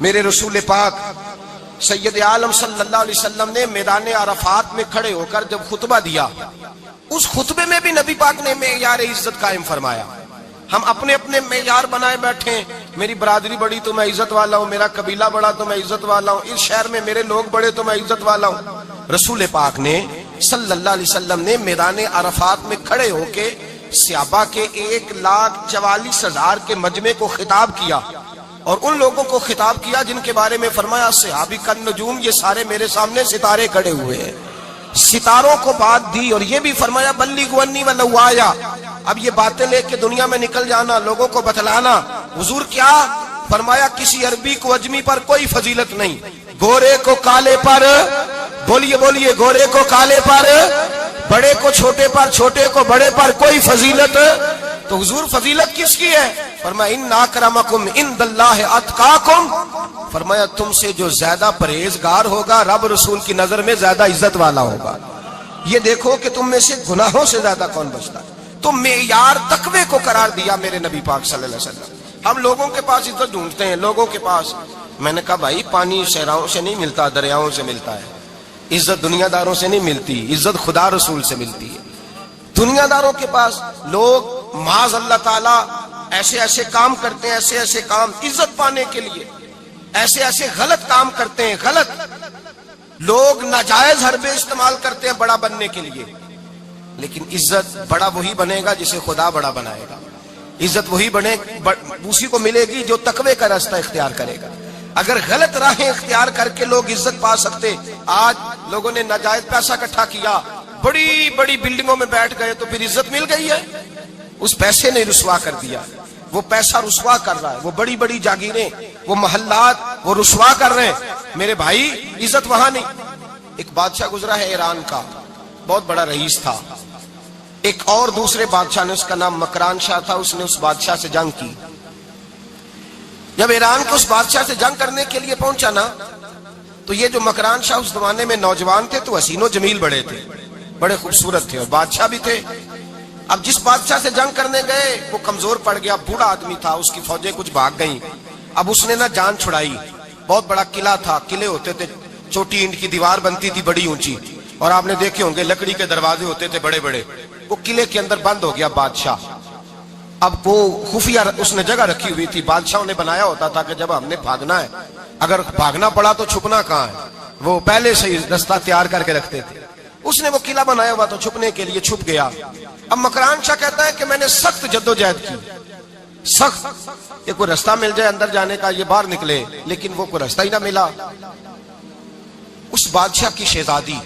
میرے رسول پاک سید عالم صلی اللہ علیہ وسلم نے میدان عرفات میں کھڑے ہو کر جب خطبہ دیا، اس خطبے میں بھی نبی پاک نے معیار عزت قائم فرمایا۔ ہم اپنے اپنے معیار بنائے بیٹھے ہیں، میری برادری بڑی تو میں عزت والا ہوں، میرا قبیلہ بڑا تو میں عزت والا ہوں، اس شہر میں میرے لوگ بڑے تو میں عزت والا ہوں۔ رسول پاک نے صلی اللہ علیہ وسلم نے میدان عرفات میں کھڑے ہو کے صحابہ کے 1,44,000 کے مجمع کو خطاب کیا، اور ان لوگوں کو خطاب کیا جن کے بارے میں فرمایا صحابی کن نجوم، یہ سارے میرے سامنے ستارے کھڑے ہوئے ہیں۔ ستاروں کو بات دی اور یہ بھی فرمایا بلغوا انی ولو آیا، اب یہ باتیں لے کے دنیا میں نکل جانا، لوگوں کو بتلانا۔ حضور کیا فرمایا؟ کسی عربی کو اجمی پر کوئی فضیلت نہیں، گورے کو کالے پر، بولیے بولیے، گورے کو کالے پر، بڑے کو چھوٹے پر، چھوٹے کو بڑے پر کوئی فضیلت۔ تو حضور فضیلت کس کی ہے؟ فرمایا ان اکرمکم عند اللہ اتقاکم، فرمایا تم سے جو زیادہ پرہیزگار ہوگا رب رسول کی نظر میں زیادہ عزت والا ہوگا۔ یہ دیکھو کہ تم میں سے گناہوں سے زیادہ کون بچتا ہے۔ تو معیار تقوی کو قرار دیا میرے نبی پاک صلی اللہ علیہ وسلم۔ ہم لوگوں کے پاس عزت ڈھونڈتے ہیں، لوگوں کے پاس، میں نے کہا بھائی پانی صحراؤں سے نہیں ملتا، دریاؤں سے ملتا ہے۔ عزت دنیا داروں سے نہیں ملتی، عزت خدا رسول سے ملتی ہے۔ دنیا داروں کے پاس لوگ معاذ اللہ تعالی ایسے ایسے کام کرتے ہیں، ایسے ایسے کام عزت پانے کے لیے، ایسے ایسے غلط کام کرتے ہیں، غلط لوگ ناجائز حربے استعمال کرتے ہیں بڑا بننے کے لیے۔ لیکن عزت بڑا وہی بنے گا جسے خدا بڑا بنائے گا، عزت وہی بنے اسی کو ملے گی جو تقوی کا راستہ اختیار کرے گا۔ اگر غلط راہیں اختیار کر کے لوگ عزت پا سکتے، آج لوگوں نے ناجائز پیسہ اکٹھا کیا، بڑی بڑی بلڈنگوں میں بیٹھ گئے تو پھر عزت مل گئی ہے؟ اس پیسے نے رسوا کر دیا، وہ پیسہ رسوا کر رہا ہے، وہ بڑی بڑی جاگیریں، وہ محلات وہ رسوا کر رہے ہیں۔ میرے بھائی عزت وہاں نہیں۔ ایک بادشاہ گزرا ہے ایران کا، بہت بڑا رئیس تھا۔ ایک اور دوسرے بادشاہ نے، اس کا نام مکران شاہ تھا، اس نے اس بادشاہ سے جنگ کی۔ جب ایران کے اس بادشاہ سے جنگ کرنے کے لیے پہنچا نا، تو یہ جو مکران شاہ اس زمانے میں نوجوان تھے تو حسین و جمیل بڑے تھے، بڑے خوبصورت تھے، اور بادشاہ بھی تھے۔ اب جس بادشاہ سے جنگ کرنے گئے وہ کمزور پڑ گیا، بوڑھا آدمی تھا، اس کی فوجیں کچھ بھاگ گئیں۔ اب اس نے نا جان چھڑائی، بہت بڑا قلعہ تھا، قلعے ہوتے تھے، چھوٹی اینٹ کی دیوار بنتی تھی بڑی اونچی، اور آپ نے دیکھے ہوں گے لکڑی کے دروازے ہوتے تھے بڑے بڑے۔ وہ قلعے کے اندر بند ہو گیا بادشاہ۔ اب وہ خفیہ اس نے جگہ رکھی ہوئی تھی، بادشاہوں نے بنایا ہوتا تھا کہ جب ہم نے بھاگنا ہے، اگر بھاگنا پڑا تو چھپنا کہاں ہے، وہ پہلے سے ہی رستہ تیار کر کے رکھتے تھے۔ اس نے وہ قلعہ بنایا ہوا تو چھپنے کے لیے چھپ گیا۔ اب مکران شاہ کہتا ہے کہ میں نے سخت جدوجہد کی، سخت، یہ کوئی رستہ مل جائے اندر جانے کا، یہ باہر نکلے، لیکن وہ کوئی رستہ ہی نہ ملا۔ اس بادشاہ کی شہزادی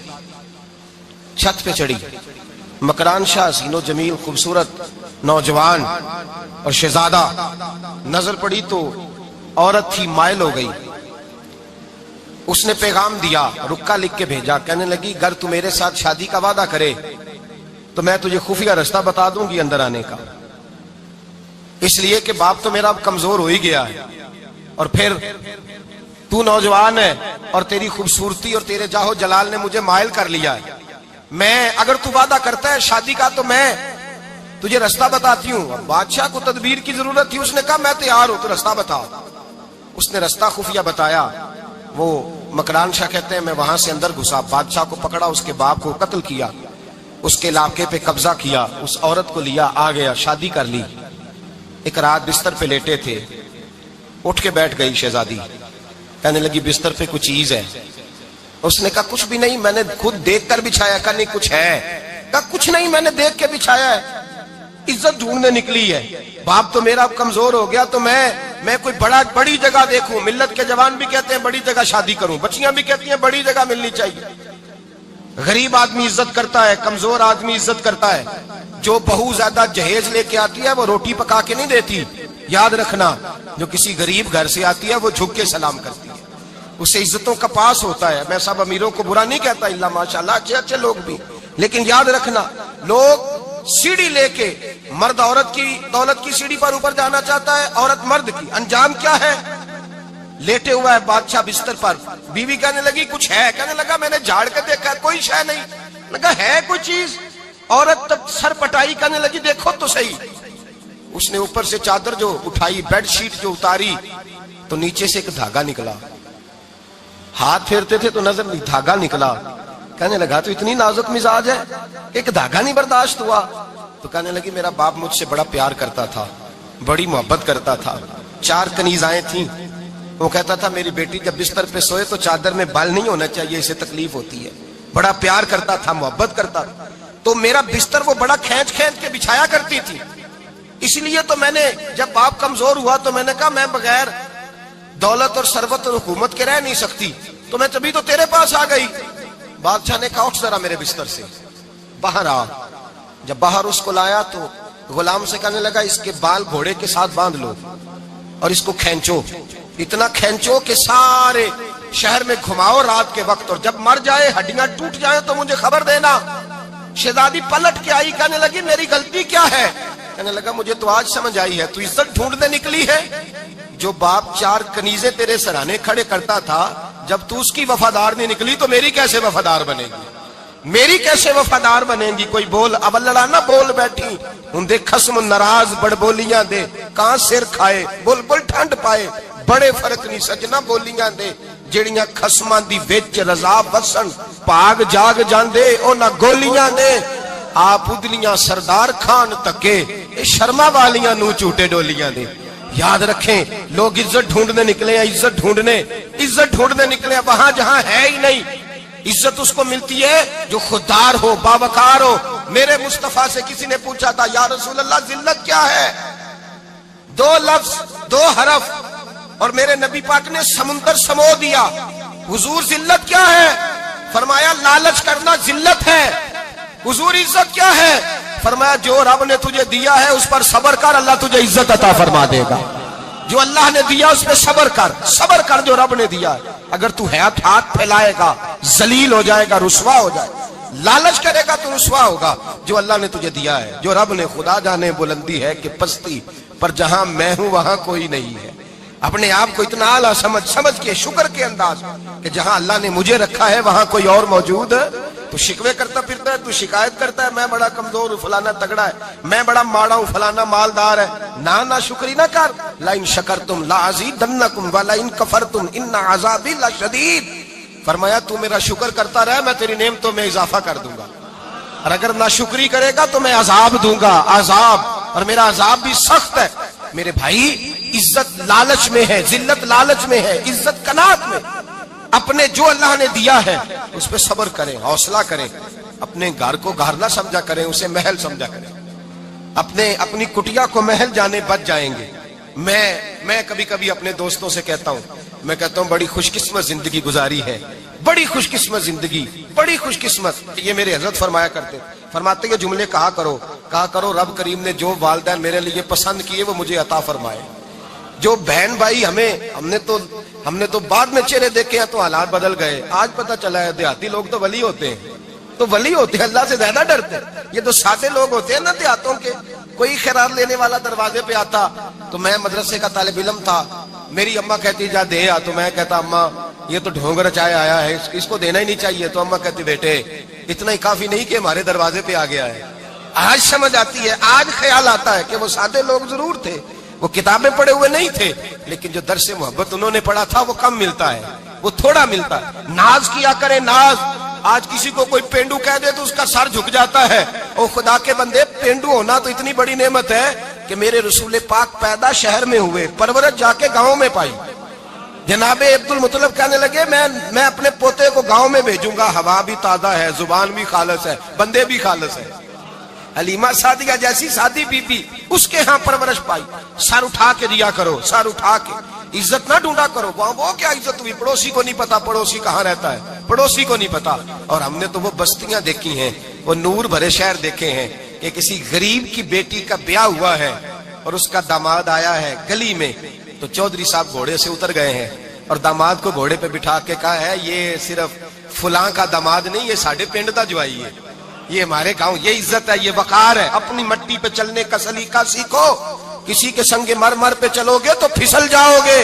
چھت پہ چڑھی، مکران شاہ حسین و جمیل خوبصورت نوجوان اور شہزادہ، نظر پڑی تو عورت تھی، مائل ہو گئی۔ اس نے پیغام دیا، رکا لکھ کے بھیجا، کہنے لگی اگر تو میرے ساتھ شادی کا وعدہ کرے تو میں تجھے خفیہ رستہ بتا دوں گی اندر آنے کا، اس لیے کہ باپ تو میرا اب کمزور ہو ہی گیا ہے، اور پھر تو نوجوان ہے اور تیری خوبصورتی اور تیرے جاہو جلال نے مجھے مائل کر لیا ہے، میں اگر تو وعدہ کرتا ہے شادی کا تو میں تجھے رستہ بتاتی ہوں۔ بادشاہ کو تدبیر کی ضرورت تھی، اس نے کہا میں تیار ہوں، تو رستہ بتاؤ۔ اس نے رستہ خفیہ بتایا۔ وہ مکران شاہ کہتے ہیں میں وہاں سے اندر گھسا، بادشاہ کو پکڑا، اس کے باپ کو قتل کیا، اس کے علاقے پہ قبضہ کیا، اس عورت کو لیا، آ گیا، شادی کر لی۔ ایک رات بستر پہ لیٹے تھے، اٹھ کے بیٹھ گئی شہزادی، کہنے لگی بستر پہ کچھ چیز ہے۔ اس نے کہا کچھ بھی نہیں، میں نے خود دیکھ کر بچھایا۔ کہا نہیں کچھ ہے۔ کہا کچھ نہیں، میں نے دیکھ کے بچھایا ہے، عزت ڈھونڈنے نکلی ہے، باپ تو میرا کمزور ہو گیا، تو میں کوئی بڑی جگہ دیکھوں، ملت کے جوان بھی کہتے ہیں بڑی جگہ شادی کروں، بچیاں بھی کہتی ہیں بڑی جگہ ملنی چاہیے۔ غریب آدمی عزت کرتا ہے، کمزور آدمی عزت کرتا ہے۔ جو بہو زیادہ جہیز لے کے آتی ہے وہ روٹی پکا کے نہیں دیتی، یاد رکھنا، جو کسی غریب گھر سے آتی ہے وہ جھک کے سلام کرتی ہے، اسے عزتوں کا پاس ہوتا ہے۔ میں سب امیروں کو برا نہیں کہتا، اللہ ماشاءاللہ اچھے اچھے لوگ بھی، لیکن یاد رکھنا لوگ سیڑھی لے کے، مرد عورت کی دولت کی سیڑھی پر اوپر جانا چاہتا ہے، عورت مرد کی، انجام کیا ہے؟ لیٹے ہوا ہے بادشاہ بستر پر، بیوی کہنے لگی کچھ ہے، کہنے لگا میں نے جھاڑ کے دیکھا کوئی شے نہیں، لگا ہے کوئی چیز، عورت تب سر پٹائی، کہنے لگی دیکھو تو صحیح، اس نے اوپر سے چادر جو اٹھائی، بیڈ شیٹ جو اتاری، تو نیچے سے ایک دھاگا نکلا. ہاتھ پھیرتے تھے تو نظر نہیں، دھاگا نکلا. کہنے لگا تو اتنی نازک مزاج ہے، ایک دھاگا نہیں برداشت ہوا. تو کہنے لگی میرا باپ مجھ سے بڑا پیار کرتا تھا، بڑی محبت کرتا تھا. 4 کنیزائیں تھیں. وہ کہتا تھا میری بیٹی جب بستر پہ سوئے تو چادر میں بال نہیں ہونا چاہیے، اسے تکلیف ہوتی ہے. بڑا پیار کرتا تھا، محبت کرتا تھا. تو میرا بستر وہ بڑا کھینچ کھینچ کے بچھایا کرتی تھی. اس لیے تو میں نے جب باپ کمزور ہوا تو میں نے کہا میں بغیر دولت اور ثروت اور حکومت کے رہ نہیں سکتی، تو میں تبھی تو تیرے پاس آ گئی. بادشاہ نے کہا اٹھ ذرا میرے بستر سے، باہر آ. جب باہر اس کو لایا تو غلام سے کہنے لگا اس کے بال گھوڑے کے ساتھ باندھ لو اور اس کو کھینچو، اتنا کھینچو کہ سارے شہر میں گھماؤ رات کے وقت، اور جب مر جائے ہڈیاں ٹوٹ جائیں تو مجھے خبر دینا. شہزادی پلٹ کے آئی، کہنے لگی میری غلطی کیا ہے؟ کہنے لگا مجھے تو آج سمجھ آئی ہے، تو عزت ڈھونڈنے نکلی ہے. جو باپ 4 کنیزیں تیرے سرانے کھڑے کرتا تھا، جب تو اس کی وفادار نہیں نکلی تو میری کیسے وفادار بنے گی؟ میری کیسے وفادار بنے گی؟ کوئی بول اب لڑانا بول بیٹھی ہوں دے خصم ناراض بڑ بولیاں دے، کہاں سر کھائے بلبل ٹھنڈ پائے. بڑے فرق نہیں سجنا بولیاں دے جڑیاں خصماں دی وچ رضا وسن، پاگ جاگ جاندے او نہ گولیاں دے. آپ ادلیاں سردار خان تکے اے شرما والیاں نو چوٹے ڈولیاں دے. یاد رکھیں لوگ عزت ڈھونڈنے نکلے ہیں، عزت ڈھونڈنے نکلے ہیں وہاں جہاں ہے ہی نہیں. عزت اس کو ملتی ہے جو خوددار ہو، باوقار ہو. میرے مصطفیٰ سے کسی نے پوچھا تھا یا رسول اللہ ذلت کیا ہے؟ 2 لفظ 2 حرف اور میرے نبی پاک نے سمندر سمو دیا. حضور ذلت کیا ہے؟ فرمایا لالچ کرنا ذلت ہے. حضور عزت کیا ہے؟ فرمایا جو رب نے تجھے دیا ہے اس پر صبر کر، اللہ تجھے عزت عطا فرما دے گا. جو اللہ نے دیا اس پہ صبر کر جو رب نے دیا. اگر تو ہاتھ پھیلائے گا ذلیل ہو جائے گا، رسوا ہو جائے گا. لالچ کرے گا تو رسوا ہوگا. جو اللہ نے تجھے دیا ہے، جو رب نے، خدا جانے بلندی ہے کہ پستی پر جہاں میں ہوں وہاں کوئی نہیں ہے. اپنے آپ کو اتنا اعلیٰ سمجھ کے شکر کے انداز کہ جہاں اللہ نے مجھے رکھا ہے وہاں کوئی اور موجود. تو شکوے کرتا پھرتا ہے، تو شکایت کرتا ہے میں بڑا کمزور ہوں، فلانا تگڑا ہے، میں بڑا ماڑا ہوں، فلانا مالدار ہے. نہ شکری نہ کر. لئن شکرتم لازیدنکم ولئن کفرتم ان عذابی لشدید. فرمایا تو میرا شکر کرتا رہے، میں تیری نعمتوں میں اضافہ کر دوں گا، اور اگر ناشکری کرے گا تو میں عذاب دوں گا، عذاب، اور میرا عذاب بھی سخت ہے. میرے بھائی عزت لالچ میں ہے، ذلت لالچ میں ہے، عزت قناعت میں. اپنے جو اللہ نے دیا ہے اس پہ صبر کریں، حوصلہ کریں. اپنے گھر کو گھر نہ سمجھا کریں، اسے محل سمجھا کریں. اپنی کٹیا کو محل جانے بچ جائیں گے. میں کبھی کبھی اپنے دوستوں سے کہتا ہوں بڑی خوش قسمت زندگی گزاری ہے، بڑی خوش قسمت زندگی، بڑی خوش قسمت. یہ میرے حضرت فرماتے کہ جملے کہا کرو رب کریم نے جو والدین میرے لیے پسند کیے وہ مجھے عطا فرمائے. جو بہن بھائی ہم نے تو بعد میں چہرے دیکھے ہیں تو حالات بدل گئے. آج پتہ چلا ہے دیہاتی لوگ تو ولی ہوتے ہیں، اللہ سے زیادہ ڈرتے ہیں. یہ تو سادے لوگ ہوتے ہیں نا دیہاتوں کے. کوئی خیرات لینے والا دروازے پہ آتا تو میں مدرسے کا طالب علم تھا، میری اماں کہتی جا دے آ، تو میں کہتا اماں یہ تو ڈھونگ رچایا آیا ہے، اس کو دینا ہی نہیں چاہیے. تو اماں کہتی بیٹے اتنا ہی کافی نہیں کہ ہمارے دروازے پہ آ گیا ہے. آج سمجھ آتی ہے، آج خیال آتا ہے کہ وہ سادے لوگ ضرور تھے، وہ کتابیں پڑھے ہوئے نہیں تھے، لیکن جو درس محبت انہوں نے پڑھا تھا وہ کم ملتا ہے، وہ تھوڑا ملتا ہے. ناز کیا کرے ناز. آج کسی کو کوئی پینڈو کہہ دے تو اس کا سر جھک جاتا ہے. او خدا کے بندے، پینڈو ہونا تو اتنی بڑی نعمت ہے کہ میرے رسول پاک پیدا شہر میں ہوئے، پرورش جا کے گاؤں میں پائی. جناب عبد المطلب کہنے لگے میں اپنے پوتے کو گاؤں میں بھیجوں گا، ہوا بھی تازہ ہے، زبان بھی خالص ہے، بندے بھی خالص ہے. حلیمہ سعدیہ جیسی سادی بی بی، اس کے ہاں پرورش پائی. سر اٹھا کے دیا کرو، سر اٹھا کے. عزت نہ ڈھونڈا کرو. وہ کیا عزت ہوئی؟ پڑوسی کو نہیں پتا پڑوسی کہاں رہتا ہے، پڑوسی کو نہیں پتا. اور ہم نے تو وہ بستیاں دیکھی ہیں، وہ نور بھرے شہر دیکھے ہیں کہ کسی غریب کی بیٹی کا بیاہ ہوا ہے اور اس کا داماد آیا ہے گلی میں، تو چودھری صاحب گھوڑے سے اتر گئے ہیں اور داماد کو گھوڑے پہ بٹھا کے کہا ہے یہ صرف فلاں کا داماد نہیں، یہ ساڑھے پنڈ دا جوائی ہے، یہ ہمارے گاؤں. یہ عزت ہے، یہ وقار ہے. اپنی مٹی پہ چلنے کا سلیقہ سیکھو. کسی کے سنگ مرمر پہ چلو گے تو پھسل جاؤ گے.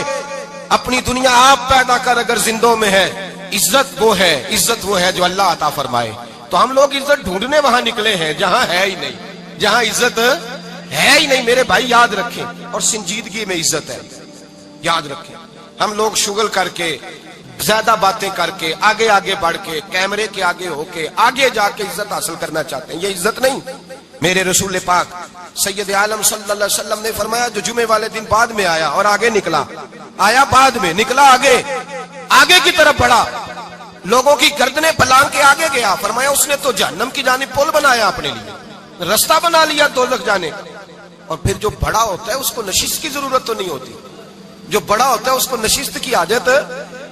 اپنی دنیا آپ پیدا کر اگر زندوں میں ہے. عزت وہ ہے جو اللہ عطا فرمائے. تو ہم لوگ عزت ڈھونڈنے وہاں نکلے ہیں جہاں ہے ہی نہیں، جہاں عزت ہے ہی نہیں میرے بھائی، یاد رکھیں. اور سنجیدگی میں عزت ہے، یاد رکھیں. ہم لوگ شغل کر کے، زیادہ باتیں کر کے، آگے آگے بڑھ کے، کیمرے کے آگے ہو کے، آگے جا کے عزت حاصل کرنا چاہتے ہیں. یہ عزت نہیں. میرے رسول پاک سید عالم صلی اللہ علیہ وسلم نے فرمایا جو جمعے والے دن بعد میں آیا اور آگے نکلا، آیا بعد میں، نکلا آگے کی طرف بڑھا، لوگوں کی گردنیں پلانگ کے آگے گیا. فرمایا اس نے تو جہنم کی جانب پل بنایا، اپنے لیے رستہ بنا لیا دوزخ جانے. اور پھر جو بڑا ہوتا ہے اس کو نشست کی ضرورت تو نہیں ہوتی. جو بڑا ہوتا ہے اس کو نشست کی عادت.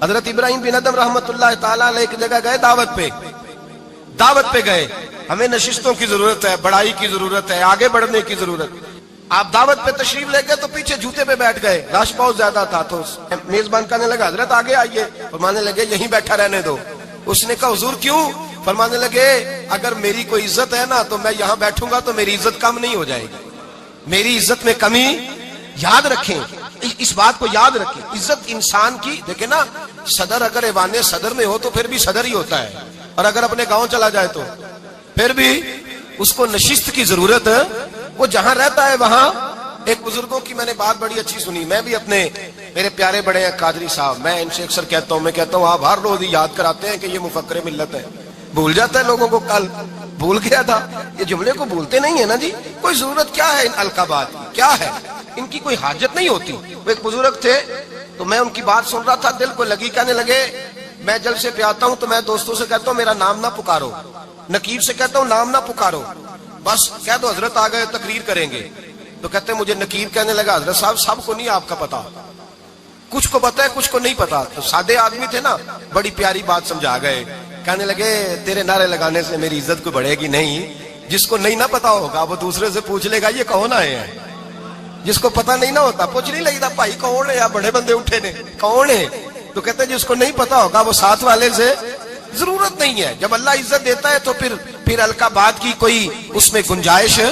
حضرت ابراہیم بن ادم رحمت اللہ تعالی علیہ ایک جگہ گئے، دعوت پہ گئے. ہمیں نشستوں کی ضرورت ہے، بڑائی کی ضرورت ہے، آگے بڑھنے کی ضرورت. آپ دعوت پہ تشریف لے گئے تو پیچھے جوتے پہ بیٹھ گئے، رش بہت زیادہ تھا. تو میزبان کہنے لگا حضرت آگے آئیے. فرمانے لگے یہیں بیٹھا رہنے دو. اس نے کہا حضور کیوں؟ فرمانے لگے اگر میری کوئی عزت ہے نا تو میں یہاں بیٹھوں گا تو میری عزت کم نہیں ہو جائے گی، میری عزت میں کمی. یاد رکھیں اس بات کو، یاد رکھیں. عزت انسان کی، دیکھیں نا، صدر اگر ایوان صدر میں ہو تو پھر بھی صدر ہی ہوتا ہے، اور اگر اپنے گاؤں چلا جائے تو پھر بھی اس کو نشست کی ضرورت ہے. وہ جہاں رہتا ہے وہاں. ایک بزرگوں کی میں نے بات بڑی اچھی سنی. میں بھی میرے پیارے بڑے ہیں قادری صاحب، میں ان سے اکثر کہتا ہوں آپ ہر روز یاد کراتے ہیں کہ یہ مفکر ملت ہے. بھول جاتا ہے لوگوں کو، کل بھول گیا تھا. یہ جملے کو بھولتے نہیں ہے نا جی. کوئی ضرورت کیا ہے ان القابات کی، کیا ہے ان کی، کوئی حاجت نہیں ہوتی. وہ ایک بزرگ تھے تو میں ان کی بات سن رہا تھا، دل کو لگی. کہنے لگے میں جلسے پہ آتا ہوں تو میں دوستوں سے کہتا ہوں میرا نام نہ پکارو، نقیب سے کہتا ہوں نام نہ پکارو، بس کہہ دو حضرت آ گئے تقریر کریں گے. تو کہتے ہیں مجھے نقیب کہنے لگا حضرت صاحب سب کو نہیں آپ کا پتا، کچھ کو پتا ہے کچھ کو نہیں پتا. تو سادے آدمی تھے نا، بڑی پیاری بات سمجھا گئے. کہنے لگے تیرے نعرے لگانے سے میری عزت کو بڑھے گی نہیں. جس کو نہیں نہ پتا ہوگا وہ دوسرے سے پوچھ لے گا یہ کون آئے ہیں. جس کو پتا نہیں نہ ہوتا پوچھ نہیں لگتا بھائی کون ہے، یا بڑے بندے اٹھے نے کون ہے. تو کہتے ہیں جس کو نہیں پتا ہوگا وہ ساتھ والے سے ضرورت نہیں ہے. جب اللہ عزت دیتا ہے تو پھر القابات کی کوئی اس میں گنجائش ہے.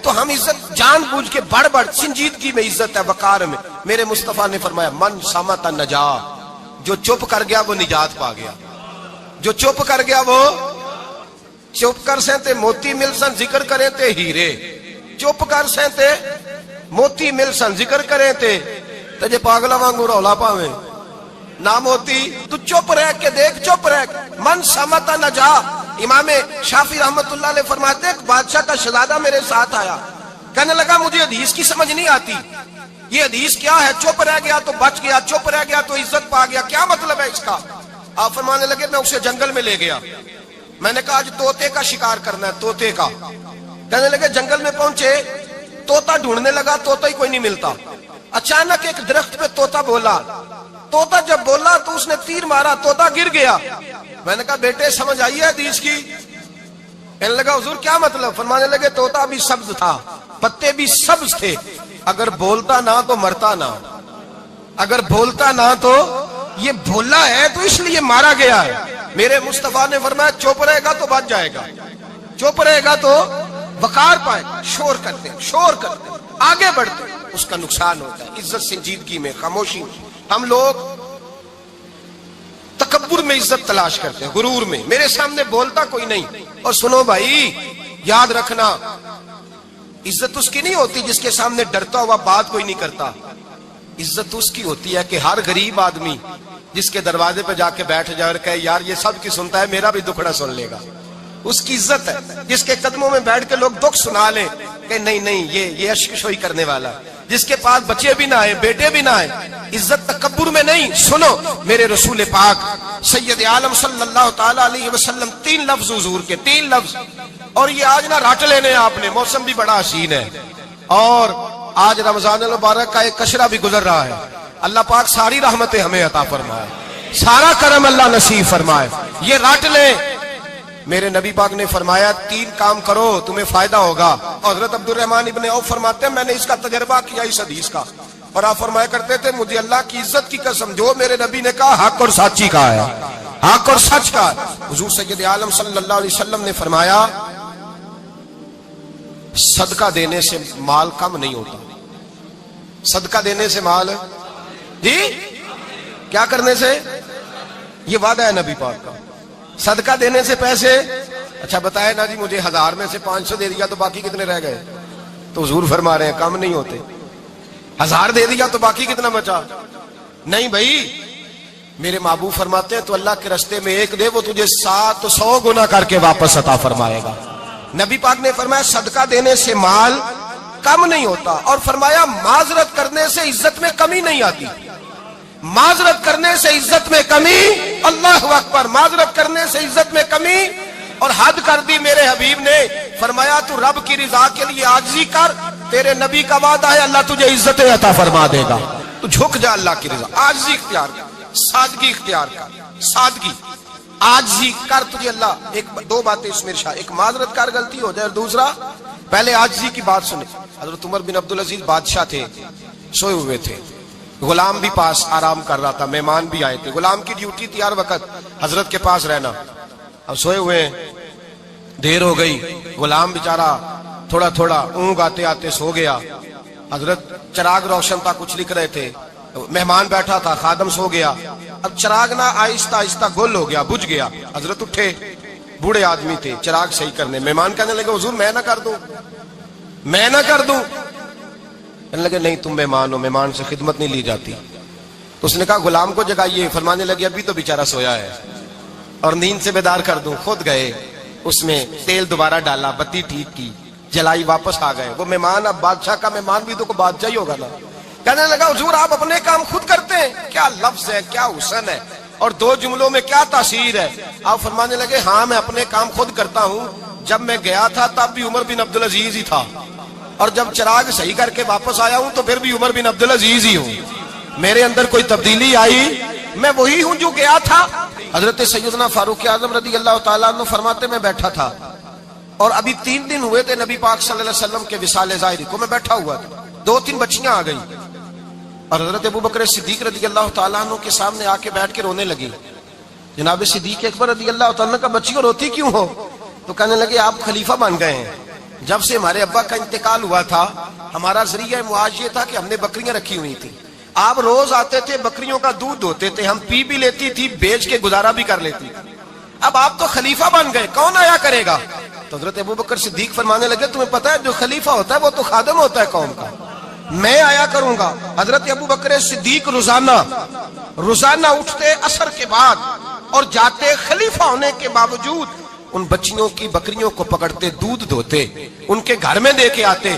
تو ہم عزت جان بوجھ کے بڑھ سنجیدگی میں عزت ہے، وقار میں. میرے مصطفیٰ نے فرمایا من صمت نجا، جو چپ کر گیا وہ نجات پا گیا. جو چپ کر گیا وہ چپ کر سہتے موتی مل سن ذکر کریں تے ہیرے. چپ کر سہتے موتی مل سن ذکر کریں تے جے پاگلا وانگو رولا پاویں نہ موتی. تو چپ رہ کے دیکھ، چپ رہ کے. من صمت نجا. امام شافعی رحمت اللہ علیہ فرماتے ایک بادشاہ کا شہزادہ میرے ساتھ آیا، کہنے لگا مجھے حدیث کی سمجھ نہیں آتی، یہ حدیث کیا ہے؟ چپ رہ گیا تو بچ گیا، چپ رہ گیا تو عزت پا گیا، کیا مطلب ہے اس کا؟ آپ فرمانے لگے میں اسے جنگل میں لے گیا، میں نے کہا آج طوطے کا شکار کرنا ہے، طوطے کا. کہنے لگے جنگل میں پہنچے، طوطا ڈھونڈنے لگا، طوطا ہی کوئی نہیں ملتا. اچانک ایک درخت پہ طوطا بولا. طوطا جب بولا تو اس نے تیر مارا، طوطا گر گیا. میں نے کہا بیٹے سمجھ آئی ہے حدیث کی؟ کہنے لگا حضور کیا مطلب؟ فرمانے لگے طوطا بھی سبز تھا، پتے بھی سبز تھے، اگر بولتا نہ تو مرتا نہ، اگر بولتا نہ تو یہ بولا ہے تو اس لیے مارا گیا ہے. میرے مصطفیٰ نے فرمایا چپ رہے گا تو بچ جائے گا، چپ رہے گا تو وقار پائے گا. شور کرتے آگے بڑھتے اس کا نقصان ہوتا ہے. عزت سنجیدگی میں، خاموشی میں. ہم لوگ تکبر میں عزت تلاش کرتے ہیں، غرور میں. میرے سامنے بولتا کوئی نہیں. اور سنو بھائی یاد رکھنا، عزت اس کی نہیں ہوتی جس کے سامنے ڈرتا ہوا بات کوئی نہیں کرتا. عزت اس کی ہوتی ہے کہ ہر غریب آدمی جس کے دروازے پہ جا کے بیٹھ جائے اور کہے یار یہ سب کی سنتا ہے میرا بھی دکھڑا سن لے گا، اس کی عزت ہے. جس کے قدموں میں بیٹھ کے لوگ دکھ سنا لیں کہ نہیں یہ عشق شوئی کرنے والا. جس کے پاس بچے بھی نہ آئے، بیٹے بھی نہ آئے. عزت تکبر میں نہیں. سنو میرے رسول پاک سید عالم صلی اللہ تعالی علیہ وسلم 3 لفظ حضور کے، 3 لفظ. اور یہ آج نہ رٹ لینے آپ نے، موسم بھی بڑا حسین ہے اور آج رمضان المبارک کا ایک کشرہ بھی گزر رہا ہے. اللہ پاک ساری رحمتیں ہمیں عطا فرمائے، سارا کرم اللہ نصیب فرمائے. یہ رٹ لیں. میرے نبی پاک نے فرمایا 3 کام کرو تمہیں فائدہ ہوگا. حضرت عبد الرحمن ابن عوف فرماتے ہیں میں نے اس کا تجربہ کیا اس حدیث کا، اور آپ فرمایا کرتے تھے مجھے اللہ کی عزت کی قسم جو میرے نبی نے کہا حق اور سچی کہا ہے، حق اور سچ کا. حضور سید عالم صلی اللہ علیہ وسلم نے فرمایا صدقہ دینے سے مال کم نہیں ہوتا. صدقہ دینے سے مال جی کیا کرنے سے؟ یہ وعدہ ہے نبی پاک کا. صدقہ دینے سے پیسے، اچھا بتائے نا جی مجھے 1000 میں سے 500 دے دیا تو باقی کتنے رہ گئے؟ تو حضور فرما رہے ہیں کم نہیں ہوتے. 1000 دے دیا تو باقی کتنا بچا؟ نہیں بھائی، میرے محبوب فرماتے ہیں تو اللہ کے رستے میں ایک دے، وہ تجھے 700 گنا کر کے واپس عطا فرمائے گا. نبی پاک نے فرمایا صدقہ دینے سے مال کم نہیں ہوتا، اور فرمایا معذرت کرنے سے عزت میں کمی نہیں آتی. معذرت کرنے سے عزت میں کمی، اللہ اکبر، معذرت کرنے سے عزت میں کمی. اور حد کر دی میرے حبیب نے، فرمایا تو رب کی رضا کے لیے عاجزی کر، تیرے نبی کا وعدہ ہے اللہ تجھے عزت عطا فرما دے گا. تو جھک جا اللہ کی رضا، عاجزی اختیار کر، سادگی اختیار کر، سادگی عاجزی کر، تجھے اللہ. دو باتیں اس میں ارشاد، ایک معذرت کر غلطی ہو جائے، اور دوسرا پہلے عاجزی کی بات سنے. حضرت عمر بن عبدالعزیز بادشاہ تھے، سوئے ہوئے تھے، غلام بھی پاس آرام کر رہا تھا، مہمان بھی آئے تھے. غلام کی ڈیوٹی تھی ہر وقت حضرت کے پاس رہنا. اب سوئے ہوئے ہیں، دیر ہو گئی، غلام بیچارہ تھوڑا تھوڑا اونگ آتے آتے سو گیا. حضرت چراغ روشن تھا، کچھ لکھ رہے تھے، مہمان بیٹھا تھا، خادم سو گیا. اب چراغ نہ آہستہ آہستہ گل ہو گیا، بجھ گیا. حضرت اٹھے، بوڑھے آدمی تھے، چراغ صحیح کرنے. مہمان کہنے لگے حضور میں نہ کر دوں، میں نہ کر دوں. کہنے لگے نہیں تم مہمان ہو، مہمان سے خدمت نہیں لی جاتی. تو اس نے کہا غلام کو جگائیے. فرمانے لگے ابھی تو بیچارہ سویا ہے اور نیند سے بیدار کر دوں. خود گئے، اس میں تیل دوبارہ ڈالا، بتی ٹھیک کی، جلائی، واپس آ گئے. وہ مہمان اب بادشاہ کا مہمان بھی تو کو بادشاہ ہی ہوگا نا. کہنے لگا حضور آپ اپنے کام خود کرتے ہیں؟ کیا لفظ ہے، کیا حسن ہے، اور دو جملوں میں کیا تاثیر ہے. آپ فرمانے لگے ہاں میں اپنے کام خود کرتا ہوں. جب میں گیا تھا تب بھی عمر بن عبدالعزیز ہی تھا، اور جب چراغ صحیح کر کے واپس آیا ہوں تو پھر بھی عمر بن عبدالعزیز ہی ہوں. میرے اندر کوئی تبدیلی آئی؟ میں وہی ہوں جو گیا تھا. حضرت سیدنا فاروق اعظم رضی اللہ تعالیٰ عنہ فرماتے میں بیٹھا تھا، اور ابھی 3 دن ہوئے تھے نبی پاک صلی اللہ علیہ وسلم کے وصال ظاہری کو. میں بیٹھا ہوا تھا، 2-3 بچیاں آ گئی، اور حضرت ابو بکر صدیق رضی اللہ تعالیٰ عنہ کے سامنے آ کے بیٹھ کے رونے لگی. جناب صدیق اکبر رضی اللہ تعالیٰ عنہ کا بچیوں روتی کیوں ہو؟ تو کہنے لگے آپ خلیفہ بن گئے ہیں. جب سے ہمارے ابا کا انتقال ہوا تھا ہمارا ذریعہ معاش یہ تھا کہ ہم نے بکریاں رکھی ہوئی تھی. آپ روز آتے تھے، بکریوں کا دودھ دھوتے تھے، ہم پی بھی لیتی تھی، بیچ کے گزارا بھی کر لیتی. اب آپ تو خلیفہ بن گئے، کون آیا کرے گا؟ تو حضرت ابو بکر صدیق فرمانے لگے تمہیں پتہ ہے جو خلیفہ ہوتا ہے وہ تو خادم ہوتا ہے قوم کا، میں آیا کروں گا. حضرت ابو بکر صدیق روزانہ اٹھتے عصر کے بعد اور جاتے، خلیفہ ہونے کے باوجود ان بچیوں کی بکریوں کو پکڑتے، دودھ دھوتے، ان کے گھر میں دے کے آتے.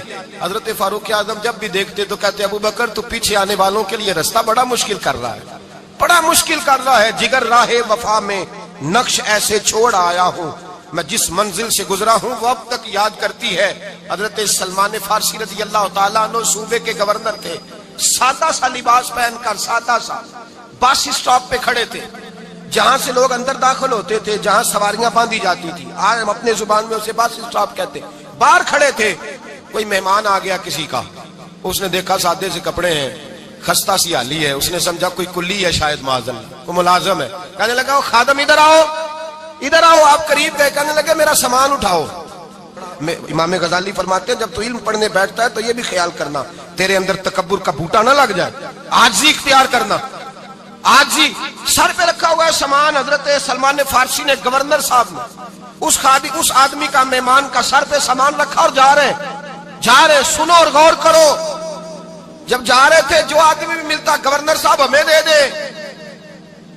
حضرت فاروق اعظم جب بھی دیکھتے تو کہتے ابو بکر تو پیچھے آنے والوں کے لیے رستہ بڑا مشکل کر رہا ہے، بڑا مشکل کر رہا ہے. جگر راہ وفا میں نقش ایسے چھوڑ آیا ہوں، میں جس منزل سے گزرا ہوں وہ اب تک یاد کرتی ہے. حضرت سلمان فارسی رضی اللہ تعالیٰ عنہ صوبے کے گورنر تھے، سادہ سا لباس پہن کر، سادہ سا، بس اسٹاپ پہ کھڑے تھے، جہاں سے لوگ اندر داخل ہوتے تھے، جہاں سواریاں باندھی جاتی تھی، آج ہم اپنے زبان میں اسے بس اسٹاپ کہتے. باہر کھڑے تھے، کوئی مہمان آ گیا کسی کا، اس نے دیکھا سادے سے کپڑے ہیں، خستہ سی حالی ہے، اس نے سمجھا کوئی کلی ہے، شاید معاذ اللہ کوئی ملازم ہے. کہنے لگا خادم ادھر آؤ، ادھر آؤ. آپ قریب گئے، کہنے لگے میرا سامان اٹھاؤ. امام غزالی فرماتے ہیں جب تو علم پڑھنے بیٹھتا ہے تو یہ بھی خیال کرنا تیرے اندر تکبر کا بوٹا نہ لگ جائے، عاجزی اختیار کرنا. عاجزی، سر پہ رکھا ہوا ہے سامان. حضرت سلمان فارسی نے، گورنر صاحب نے، اس آدمی کا، مہمان کا سر پہ سامان رکھا اور جا رہے. سنو اور غور کرو. جب جا رہے تھے جو آدمی بھی ملتا گورنر صاحب ہمیں دے دے.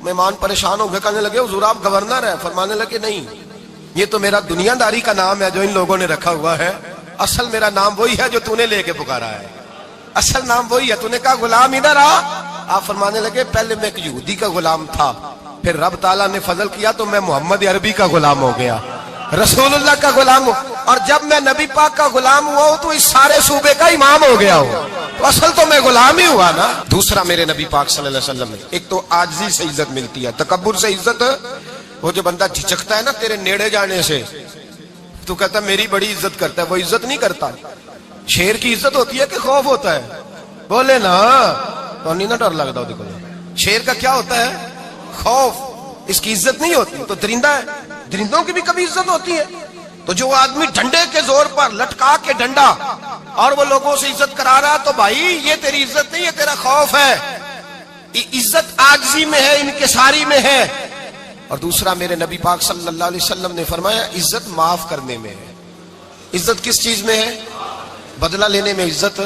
مہمان پریشان ہو گئے، کہنے لگے حضور آپ گورنر ہیں؟ فرمانے لگے نہیں، یہ تو میرا دنیا داری کا نام ہے جو ان لوگوں نے رکھا ہوا ہے، اصل میرا نام وہی ہے جو تو نے لے کے پکارا ہے، اصل نام وہی ہے. تو نے کہا غلام ادھر آ. آپ فرمانے لگے پہلے میں ایک یہودی کا غلام تھا، پھر رب تعالیٰ نے فضل کیا تو میں محمد عربی کا غلام ہو گیا، رسول اللہ کا غلام ہوں، اور جب میں نبی پاک کا غلام ہوا ہوں تو اس سارے صوبے کا امام ہو گیا ہوں، تو اصل تو میں غلام ہی ہوا نا. دوسرا میرے نبی پاک صلی اللہ علیہ وسلم نے، ایک تو عاجزی سے عزت ملتی ہے، تکبر سے عزت. وہ جو بندہ جھجکتا ہے نا تیرے نیڑے جانے سے، تو کہتا ہے میری بڑی عزت کرتا ہے، وہ عزت نہیں کرتا. شیر کی عزت ہوتی ہے کہ خوف ہوتا ہے؟ بولے نا تو نہیں نہ ڈر لگتا ہو. دیکھو شیر کا کیا ہوتا ہے؟ خوف. اس کی عزت نہیں ہوتی. تو درندہ ہے، درندوں کی بھی کبھی عزت ہوتی ہے. تو جو آدمی ڈنڈے کے زور پر لٹکا کے ڈنڈا اور وہ لوگوں سے عزت کرا رہا، تو بھائی یہ تیری عزت نہیں ہے، تیرا خوف ہے. عزت عاجزی میں ہے، انکساری میں ہے. اور دوسرا میرے نبی پاک صلی اللہ علیہ وسلم نے فرمایا عزت معاف کرنے میں ہے. عزت کس چیز میں ہے؟ بدلہ لینے میں عزت،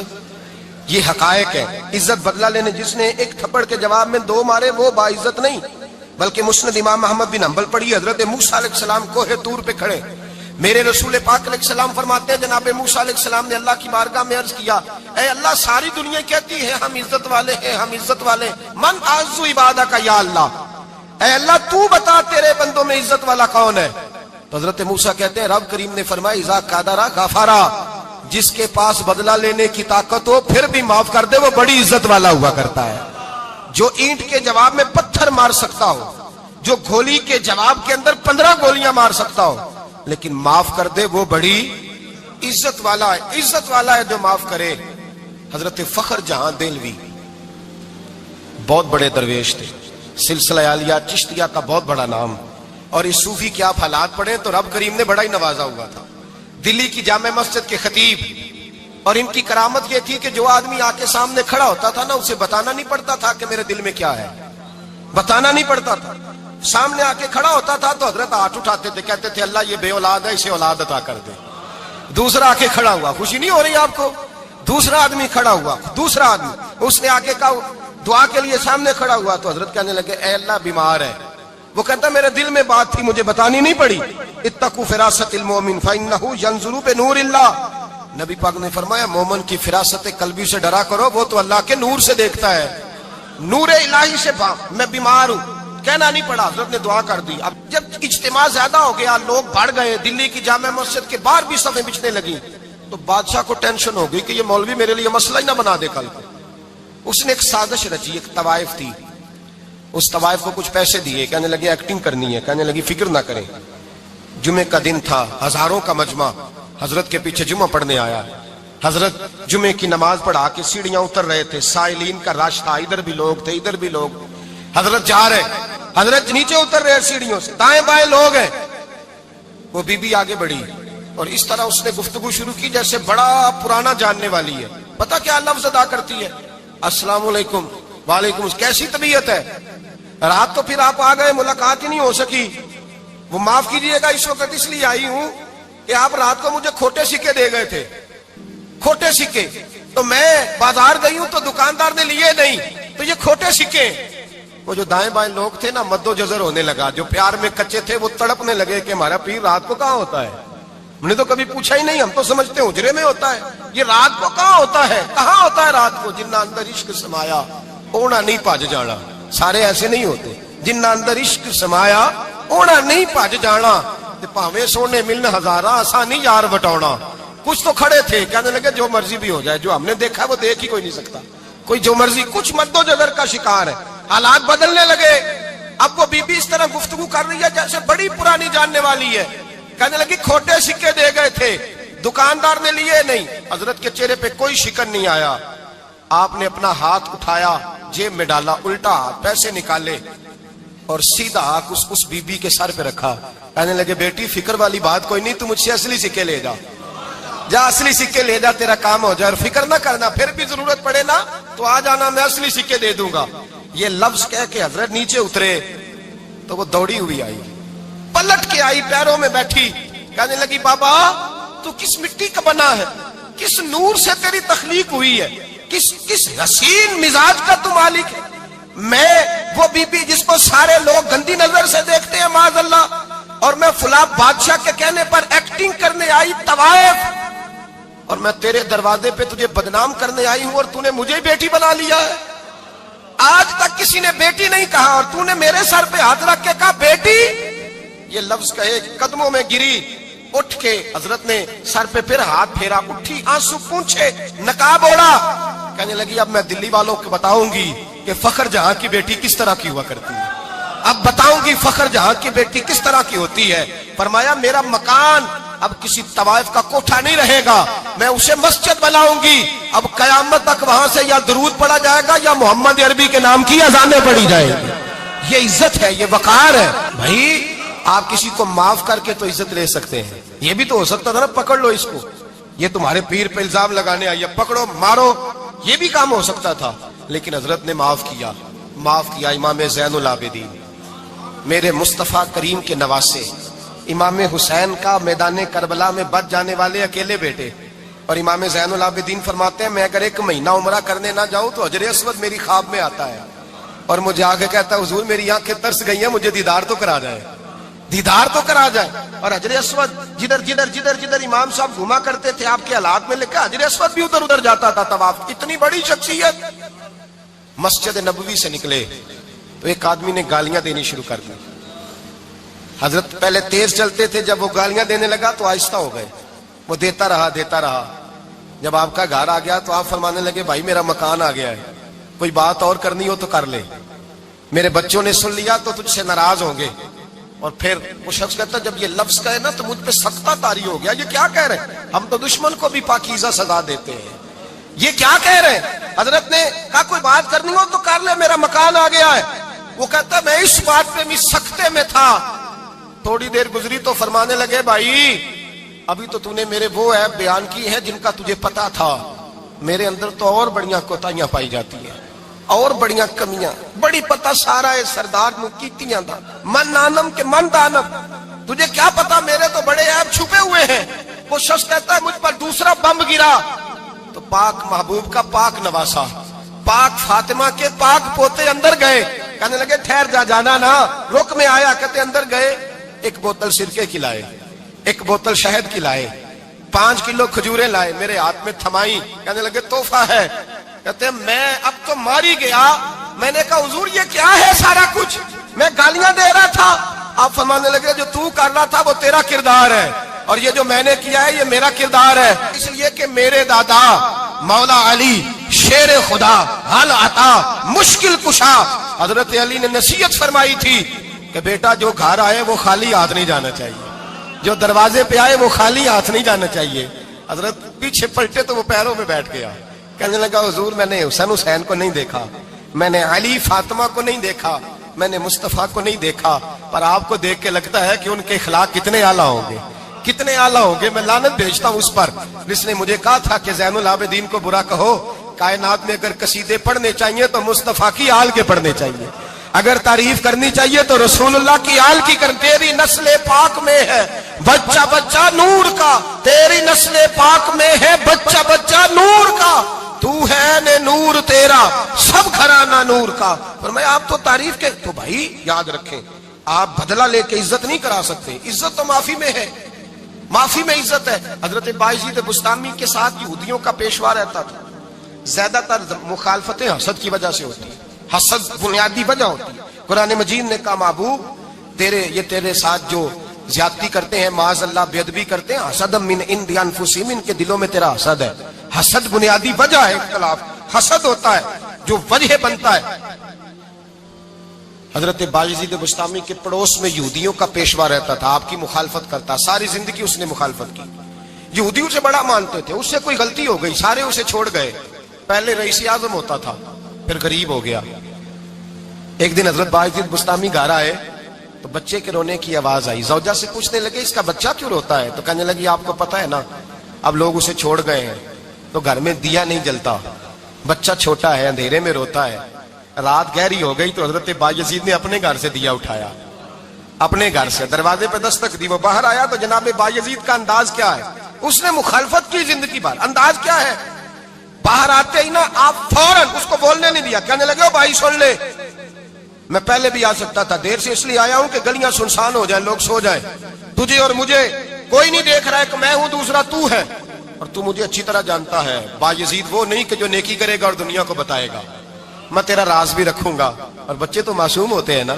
یہ حقائق ہے. عزت بدلہ لینے، جس نے ایک تھپڑ کے جواب میں 2 مارے وہ باعزت نہیں. بلکہ مسند امام احمد بن حنبل پڑھی، حضرت موسیٰ علیہ السلام کوہ طور پہ کھڑے، میرے رسول پاک علیہ السلام فرماتے ہیں جناب موسیٰ علیہ السلام نے اللہ کی بارگاہ میں عرض کیا، اے اللہ ساری دنیا کہتی ہے ہم عزت والے ہیں، ہم عزت والے، من اعز عبادک یا اللہ، اے اللہ تو بتا تیرے بندوں میں عزت والا کون ہے؟ تو حضرت موسیٰ کہتے ہیں رب کریم نے فرمایا اذا قادر غفارا، جس کے پاس بدلہ لینے کی طاقت ہو پھر بھی معاف کر دے وہ بڑی عزت والا ہوا کرتا ہے. جو اینٹ کے جواب میں پتھر مار سکتا ہو، جو گولی کے جواب کے اندر 15 گولیاں مار سکتا ہو لیکن معاف کر دے وہ بڑی عزت والا ہے. عزت والا ہے جو معاف کرے. حضرت فخر جہاں دہلوی بہت بڑے درویش تھے، سلسلہ عالیہ چشتیہ کا بہت بڑا نام، اور اس صوفی کے آپ حالات پڑھیں تو رب کریم نے بڑا ہی نوازا ہوا تھا. دلی کی جامع مسجد کے خطیب، اور ان کی کرامت یہ تھی کہ جو آدمی آ کے سامنے کھڑا ہوتا تھا نا اسے بتانا نہیں پڑتا تھا کہ میرے دل میں کیا ہے، بتانا نہیں پڑتا تھا. سامنے آ کے کھڑا ہوتا تھا تو حضرت ہاتھ اٹھاتے تھے، کہتے تھے اللہ یہ بے اولاد ہے اسے اولاد عطا کر دے. دوسرا آ کے کھڑا ہوا، خوشی نہیں ہو رہی آپ کو؟ دوسرا آدمی کھڑا ہوا، دوسرا آدمی، اس نے آ کے کہا دعا کے لیے سامنے کھڑا ہوا تو حضرت کہنے لگے اے اللہ بیمار ہے. وہ کہتا میرے دل میں بات تھی مجھے بتانی نہیں پڑی. اتقوا فراست المؤمن فانه ينظر بنور اللہ، نبی پاک نے فرمایا مومن کی فراست قلبی سے ڈرا کرو، وہ تو اللہ کے نور سے دیکھتا ہے. نور الہی سے میں بیمار ہوں، کہنا نہیں پڑا، حضرت نے دعا کر دی. اب جب اجتماع زیادہ ہو گیا، لوگ بڑھ گئے، دلی کی جامع مسجد کے باہر بھی صفیں بچھنے لگی، تو بادشاہ کو ٹینشن ہو گئی کہ یہ مولوی میرے لیے مسئلہ ہی نہ بنا دے کل کو. اس نے ایک سازش رچی، ایک طوائف تھی، اس طوائف کو کچھ پیسے دیے، کہنے لگے ایکٹنگ کرنی ہے، کہنے لگی فکر نہ کریں. جمعے کا دن تھا، ہزاروں کا مجمع حضرت کے پیچھے جمعہ پڑھنے آیا. حضرت جمعے کی نماز پڑھا کے سیڑھیاں اتر رہے تھے، سائلین کا رش تھا، ادھر بھی لوگ تھے ادھر بھی لوگ. حضرت جا رہے، حضرت نیچے اتر رہے سیڑھیوں سے، دائیں بائیں لوگ ہیں. وہ بی بی آگے بڑھی اور اس طرح اس نے گفتگو شروع کی جیسے بڑا پرانا جاننے والی ہے. پتہ کیا لفظ ادا کرتی ہے؟ السلام علیکم. وعلیکم السلام. کیسی طبیعت ہے؟ رات تو پھر آپ آ گئے، ملاقات ہی نہیں ہو سکی. وہ معاف کیجئے گا اس وقت اس لیے آئی ہوں کہ آپ رات کو مجھے کھوٹے سکے دے گئے تھے، کھوٹے سکے، تو میں بازار گئی ہوں تو دکاندار نے لیے نہیں، تو یہ کھوٹے سکے. وہ جو دائیں بائیں لوگ تھے نا مد و جزر ہونے لگا، جو پیار میں کچے تھے وہ تڑپنے لگے کہ ہمارا پیر رات کو کہاں ہوتا ہے. ہم نے تو کبھی پوچھا ہی نہیں، ہم تو سمجھتے ہیں حجرے میں ہوتا ہے، یہ رات کو کہاں ہوتا ہے، کہاں ہوتا ہے رات کو. جنہ اندر عشق سمایا اونا نہیں پاج جانا. سارے ایسے نہیں ہوتے، جنہ اندر عشق سمایا اونا نہیں پاج جانا. پاوے سونے ملن ہزارہ آسانی یار بٹاؤنا. کچھ تو کھڑے تھے، کہنے لگے جو مرضی بھی ہو جائے، جو ہم نے دیکھا وہ دیکھ ہی کوئی نہیں سکتا، کوئی جو مرضی. کچھ مد و جزر کا شکار ہے. حالات بدلنے لگے. اب وہ بی بی اس طرح گفتگو کر رہی ہے جیسے بڑی پرانی جاننے والی ہے. کہنے لگی کھوٹے سکے دے گئے تھے، دکاندار نے لیے نہیں. حضرت کے چہرے پہ کوئی شکن نہیں آیا. آپ نے اپنا ہاتھ اٹھایا، جیب میں ڈالا، الٹا ہاتھ، پیسے نکالے اور سیدھا ہاتھ اس بی بی کے سر پہ رکھا. کہنے لگے بیٹی فکر والی بات کوئی نہیں، تم مجھ سے اصلی سکے لے جا، جا اصلی سکے لے جا، تیرا کام ہو جائے. اور فکر نہ کرنا، پھر بھی ضرورت پڑے نا تو آ جانا، میں اصلی سکے دے دوں گا. یہ لفظ کہہ کے حضرت نیچے اترے تو وہ دوڑی ہوئی آئی، پلٹ کے آئی، پیروں میں بیٹھی. کہنے لگی بابا تو کس مٹی کا بنا ہے، کس نور سے تیری تخلیق ہوئی ہے، کس حسین مزاج کا تو مالک ہے. میں وہ بی بی جس کو سارے لوگ گندی نظر سے دیکھتے ہیں معاذ اللہ، اور میں فلاں بادشاہ کے کہنے پر ایکٹنگ کرنے آئی طوائف، اور میں تیرے دروازے پہ تجھے بدنام کرنے آئی ہوں اور تو نے مجھے بیٹی بنا لیا ہے. آج تک کسی نے بیٹی نہیں کہا اور تو نے میرے سر پہ ہاتھ رکھ کے کہا بیٹی. یہ لفظ کہے قدموں میں گری، اٹھ کے حضرت نے سر پہ پھر ہاتھ پھیرا، اٹھی، آنسو پونچھے، نقاب اوڑا. کہنے لگی اب میں دلی والوں کو بتاؤں گی کہ فخر جہاں کی بیٹی کس طرح کی ہوا کرتی ہے، اب بتاؤں گی فخر جہاں کی بیٹی کس طرح کی ہوتی ہے. فرمایا میرا مکان اب کسی طوائف کا کوٹھا نہیں رہے گا، میں اسے مسجد بناؤں گی. اب قیامت تک وہاں سے یا درود پڑھا جائے گا یا محمد عربی کے نام کی اذانیں پڑھی جائیں گی. یہ عزت ہے، یہ وقار ہے. بھائی آپ کسی کو معاف کر کے تو عزت لے سکتے ہیں، یہ بھی تو ہو سکتا تھا نا پکڑ لو اس کو، یہ تمہارے پیر پہ الزام لگانے آئی ہے، پکڑو مارو، یہ بھی کام ہو سکتا تھا. لیکن حضرت نے معاف کیا، معاف کیا. امام زین العابدین میرے مصطفیٰ کریم کے نواسے، امام حسین کا میدان کربلا میں بچ جانے والے اکیلے بیٹے، اور امام زین العابدین فرماتے ہیں میں اگر 1 مہینہ عمرہ کرنے نہ جاؤں تو حجر اسود میری خواب میں آتا ہے اور مجھے آگے کہتا ہے حضور میری آنکھیں ترس گئی ہیں، مجھے دیدار تو کرا جائے، دیدار تو کرا جائے۔ اور حجر اسود جدھر جدھر جدھر جدھر امام صاحب گھوما کرتے تھے آپ کے حالات میں لکھا حجر اسود بھی ادھر ادھر جاتا تھا طواف۔ اتنی بڑی شخصیت۔ مسجد نبوی سے نکلے تو ایک آدمی نے گالیاں دینی شروع کر دی۔ حضرت پہلے تیز چلتے تھے، جب وہ گالیاں دینے لگا تو آہستہ ہو گئے، وہ دیتا رہا۔ جب آپ کا گھر آ گیا تو آپ فرمانے لگے بھائی میرا مکان آ گیا ہے، کوئی بات اور کرنی ہو تو کر لے، میرے بچوں نے سن لیا تو تجھ سے ناراض ہوں گے۔ اور پھر وہ شخص کہتا جب یہ لفظ کہے نا تو مجھ پہ سختہ طاری ہو گیا، یہ کیا کہہ رہے ہیں؟ ہم تو دشمن کو بھی پاکیزہ سزا دیتے ہیں، یہ کیا کہہ رہے ہیں؟ حضرت نے کہا کوئی بات کرنی ہو تو کر لے، میرا مکان آ گیا ہے۔ وہ کہتا میں اس بات پہ بھی سختے میں تھا۔ تھوڑی دیر گزری تو فرمانے لگے بھائی ابھی تو نے میرے وہ عیب بیان کی ہے جن کا تجھے پتا تھا، میرے اندر تو اور بڑیاں کوتاہیاں پائی جاتی ہیں، اور بڑیاں کمیاں، بڑی پتہ سارا ہے سردار نو کیتیاں دا من نانم کے من دانم، تجھے کیا پتا میرے تو بڑے عیب چھپے ہوئے ہیں۔ وہ شخص کہتا ہے مجھ پر دوسرا بم گرا تو پاک محبوب کا پاک نواسا، پاک فاطمہ کے پاک پوتے اندر گئے، کہنے لگے ٹھہر جانا نا، رک میں آیا، کہتے اندر گئے، 1 بوتل سرکے کی لائے، 1 بوتل شہد کی لائے، 5 کلو کھجوریں لائے، میرے ہاتھ میں تھمائی، کہنے لگے تحفہ ہے۔ کہتے ہیں میں اب تو ماری گیا، میں نے کہا حضور یہ کیا ہے سارا کچھ، میں گالیاں دے رہا تھا۔ آپ فرمانے لگے جو تو کر رہا تھا وہ تیرا کردار ہے اور یہ جو میں نے کیا ہے یہ میرا کردار ہے، اس لیے کہ میرے دادا مولا علی شیر خدا حل عطا مشکل کشا، حضرت علی نے نصیحت فرمائی تھی کہ بیٹا جو گھر آئے وہ خالی ہاتھ نہیں جانا چاہیے، جو دروازے پہ آئے وہ خالی ہاتھ نہیں جانا چاہیے۔ حضرت پیچھے پلٹے تو وہ پیروں میں بیٹھ گیا، کہنے لگا حضور میں نے حسین کو نہیں دیکھا، میں نے علی فاطمہ کو نہیں دیکھا، میں نے مصطفیٰ کو نہیں دیکھا، پر آپ کو دیکھ کے لگتا ہے کہ ان کے اخلاق کتنے اعلیٰ ہوں گے، کتنے اعلیٰ ہوں گے۔ میں لعنت بھیجتا ہوں اس پر جس نے مجھے کہا تھا کہ زین العابدین کو برا کہو، کائنات میں اگر قصیدے پڑھنے چاہیے تو مصطفیٰ کی آل کے پڑھنے چاہیے، اگر تعریف کرنی چاہیے تو رسول اللہ کی آل کی کر۔ تیری نسل پاک میں ہے بچہ بچہ نور کا، تیری نسل پاک میں ہے بچہ بچہ نور کا، تو ہے نے نور تیرا سب گھرانہ نور کا۔ فرمایا آپ تو تعریف کے، تو بھائی یاد رکھیں آپ بدلہ لے کے عزت نہیں کرا سکتے، عزت تو معافی میں ہے، معافی میں عزت ہے۔ حضرت بایزید بستامی کے ساتھ یہودیوں کا پیشوا رہتا تھا، زیادہ تر مخالفتیں حسد کی وجہ سے ہوتی ہیں، حسد بنیادی وجہ ہوتی ہے۔ قرآن مجید نے کہا محبوب تیرے ساتھ جو زیادتی کرتے ہیں، معاذ اللہ بے ادبی کرتے ہیں، حسد من عند انفسہم، ان کے دلوں میں تیرا حسد ہے۔ حسد بنیادی وجہ ہے اختلاف، حسد ہوتا ہے جو وجہ بنتا ہے۔ حضرت بایزید بستامی کے پڑوس میں یہودیوں کا پیشوا رہتا تھا، آپ کی مخالفت کرتا، ساری زندگی اس نے مخالفت کی، یہودیوں سے بڑا مانتے تھے، اس سے کوئی غلطی ہو گئی سارے اسے چھوڑ گئے، پہلے رئیس اعظم ہوتا تھا پھر غریب ہو گیا۔ ایک دن حضرت بایزید بستامی گھر آئے تو بچے کے رونے کی آواز آئی، زوجہ سے پوچھنے لگے اس کا بچہ کیوں روتا ہے؟ تو کہنے لگی آپ کو پتا ہے نا اب لوگ اسے چھوڑ گئے ہیں تو گھر میں دیا نہیں جلتا، بچہ چھوٹا ہے اندھیرے میں روتا ہے۔ رات گہری ہو گئی تو حضرت بایزید نے اپنے گھر سے دیا اٹھایا، اپنے گھر سے دروازے پہ دستک دی، وہ باہر آیا تو جناب بایزید کا انداز کیا ہے، اس نے مخالفت کی زندگی بھر، انداز کیا ہے، باہر آتے ہی نا آپ فوراً اس کو بولنے نہیں دیا، کہنے لگے بھائی سن لے میں پہلے بھی آ سکتا تھا، دیر سے اس لیے آیا ہوں کہ گلیاں سنسان ہو جائیں، لوگ سو جائیں، تجھے اور مجھے کوئی نہیں دیکھ رہا ہے کہ میں ہوں دوسرا تو ہے، اور تو مجھے اچھی طرح جانتا ہے بایزید وہ نہیں کہ جو نیکی کرے گا اور دنیا کو بتائے گا، میں تیرا راز بھی رکھوں گا۔ اور بچے تو معصوم ہوتے ہیں نا،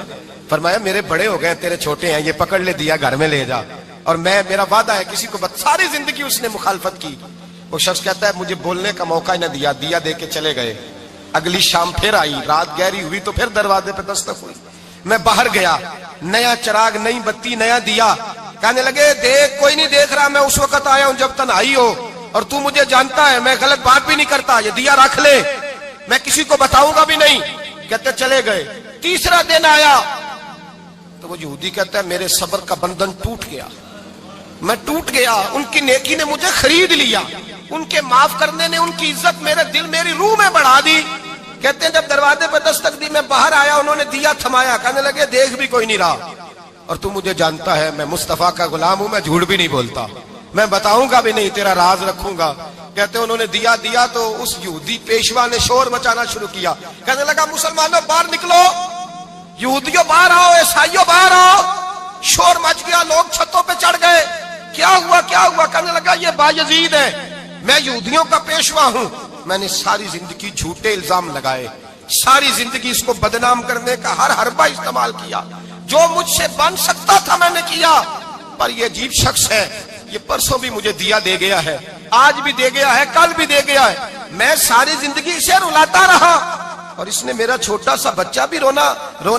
فرمایا میرے بڑے ہو گئے تیرے چھوٹے ہیں، یہ پکڑ لے دیا گھر میں لے جا، اور میرا وعدہ ہے کسی کو ساری زندگی اس نے مخالفت کی۔ وہ شخص کہتا ہے مجھے بولنے کا موقع ہی نہ دیا، دیا دے کے چلے گئے۔ اگلی شام پھر آئی، رات گہری ہوئی تو پھر دروازے پہ دستک ہوئی، میں باہر گیا، نیا چراغ نئی بتی نیا دیا، کہنے لگے دیکھ کوئی نہیں دیکھ رہا، میں اس وقت آیا ہوں جب تنہائی ہو اور تو مجھے جانتا ہے میں غلط بات بھی نہیں کرتا، یہ دیا رکھ لے میں کسی کو بتاؤں گا بھی نہیں۔ کہتے چلے گئے، تیسرا دن آیا تو وہ یہودی کہتا ہے میرے صبر کا بندھن ٹوٹ گیا، میں ٹوٹ گیا، ان کی نیکی نے مجھے خرید لیا، ان کے معاف کرنے نے ان کی عزت میرے دل میری روح میں بڑھا دی۔ کہتے ہیں جب دروازے پہ دستک دی میں باہر آیا، انہوں نے دیا تھمایا، کہنے لگے دیکھ بھی کوئی نہیں رہا، اور تو مجھے جانتا ہے میں مصطفیٰ کا غلام ہوں، میں جھوٹ بھی نہیں بولتا، میں بتاؤں گا بھی نہیں، تیرا راز رکھوں گا۔ کہتے انہوں نے دیا تو اس یہودی پیشوا نے شور مچانا شروع کیا، کہنے لگا مسلمانوں باہر نکلو، یہودیوں باہر آؤ، عیسائیوں باہر آؤ۔ شور مچ گیا، لوگ چھتوں پہ چڑھ گئے، کیا ہوا کیا ہوا؟ کہنے لگا یہ بایزید ہے، میں یہودیوں کا پیشوا ہوں، میں نے ساری زندگی جھوٹے الزام لگائے، ساری زندگی اس کو بدنام کرنے کا ہر حربہ استعمال کیا، جو مجھ سے بن سکتا تھا میں نے کیا، پر یہ عجیب شخص ہے، یہ پرسوں بھی مجھے دیا دے گیا ہے، آج بھی دے گیا ہے، کل بھی دے گیا ہے، میں ساری زندگی اسے رلاتا رہا، اور اس نے میرا چھوٹا سا بچہ بھی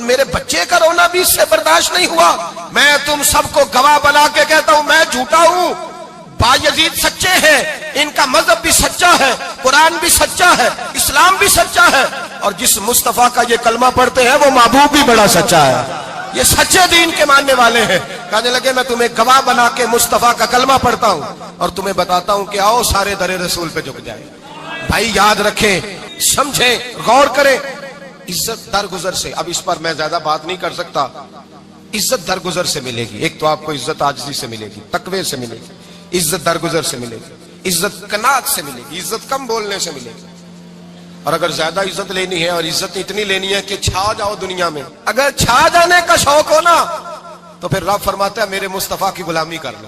میرے بچے کا رونا بھی اس سے برداشت نہیں ہوا۔ میں تم سب کو گواہ بنا کے کہتا ہوں میں جھوٹا ہوں، بایزید سچے ہیں، ان کا مذہب بھی سچا ہے، قرآن بھی سچا ہے، اسلام بھی سچا ہے، اور جس مصطفیٰ کا یہ کلمہ پڑھتے ہیں وہ محبوب بھی بڑا سچا ہے، یہ سچے دین کے ماننے والے ہیں۔ کہنے لگے میں تمہیں گواہ بنا کے مصطفیٰ کا کلمہ پڑھتا ہوں اور تمہیں بتاتا ہوں کہ آؤ سارے در رسول پہ جھک جائیں۔ بھائی یاد رکھیں، سمجھیں، غور کریں، عزت درگزر سے، اب اس پر میں زیادہ بات نہیں کر سکتا، عزت درگزر سے ملے گی۔ ایک تو آپ کو عزت عاجزی سے ملے گی، تقوی سے ملے گی، عزت درگزر سے ملے گی، عزت قناعت سے ملے گی، عزت کم بولنے سے ملے گی۔ اور اگر زیادہ عزت لینی ہے اور عزت اتنی لینی ہے کہ چھا جاؤ دنیا میں، اگر چھا جانے کا شوق ہو نا تو پھر رب فرماتا ہے میرے مصطفیٰ کی غلامی کر لو،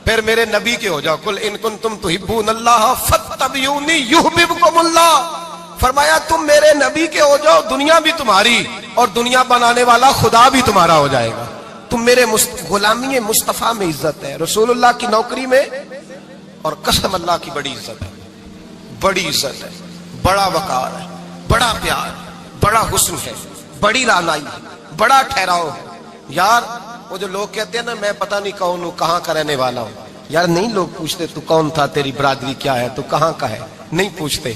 پھر میرے نبی کے ہو جاؤ، قل ان کنتم تحبون اللہ فاتبعونی یحببکم اللہ۔ فرمایا تم میرے نبی کے ہو جاؤ، دنیا بھی تمہاری اور دنیا بنانے والا خدا بھی تمہارا ہو جائے گا۔ تم میرے غلامی مصطفیٰ میں عزت ہے، رسول اللہ کی نوکری میں، اور قسم اللہ کی بڑی عزت ہے، بڑی عزت ہے، بڑا وقار ہے، بڑا پیار، بڑا حسن ہے، بڑی رعنائی ہے، بڑا ٹھہراؤ ہے۔ یار وہ جو لوگ کہتے ہیں نا میں پتہ نہیں کون ہوں، کہاں کا رہنے والا ہوں، یار نہیں لوگ پوچھتے تو کون تھا، تیری برادری کیا ہے، تو کہاں کا ہے، نہیں پوچھتے۔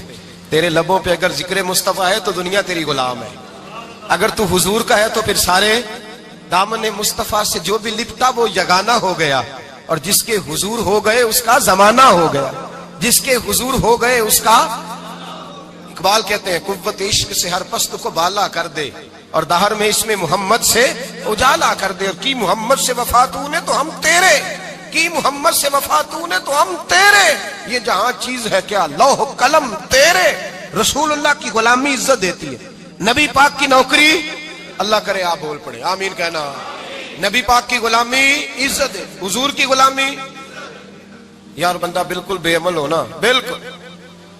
تیرے لبوں پہ اگر ذکر مصطفیٰ ہے تو دنیا تیری غلام ہے، اگر تو حضور کا ہے تو پھر سارے دامن مصطفیٰ سے جو بھی لپٹا وہ یگانہ ہو گیا، اور جس کے حضور ہو گئے اس کا زمانہ ہو گیا، جس کے حضور ہو گئے اس کا۔ اقبال کہتے ہیں قوت عشق سے ہر پست کو بالا کر دے، اور دہر میں اس میں محمد سے اجالا کر دے، اور کی محمد سے وفا تو نے تو ہم تیرے، کی محمد سے وفا تو نے تو ہم تیرے، یہ جہاں چیز ہے کیا لوح قلم تیرے۔ رسول اللہ کی غلامی عزت دیتی ہے، نبی پاک کی نوکری، اللہ کرے آپ بول پڑے آمین کہنا، نبی پاک کی غلامی عزت ہے، حضور کی غلامی۔ یار بندہ بالکل بے عمل ہو نا، بالکل،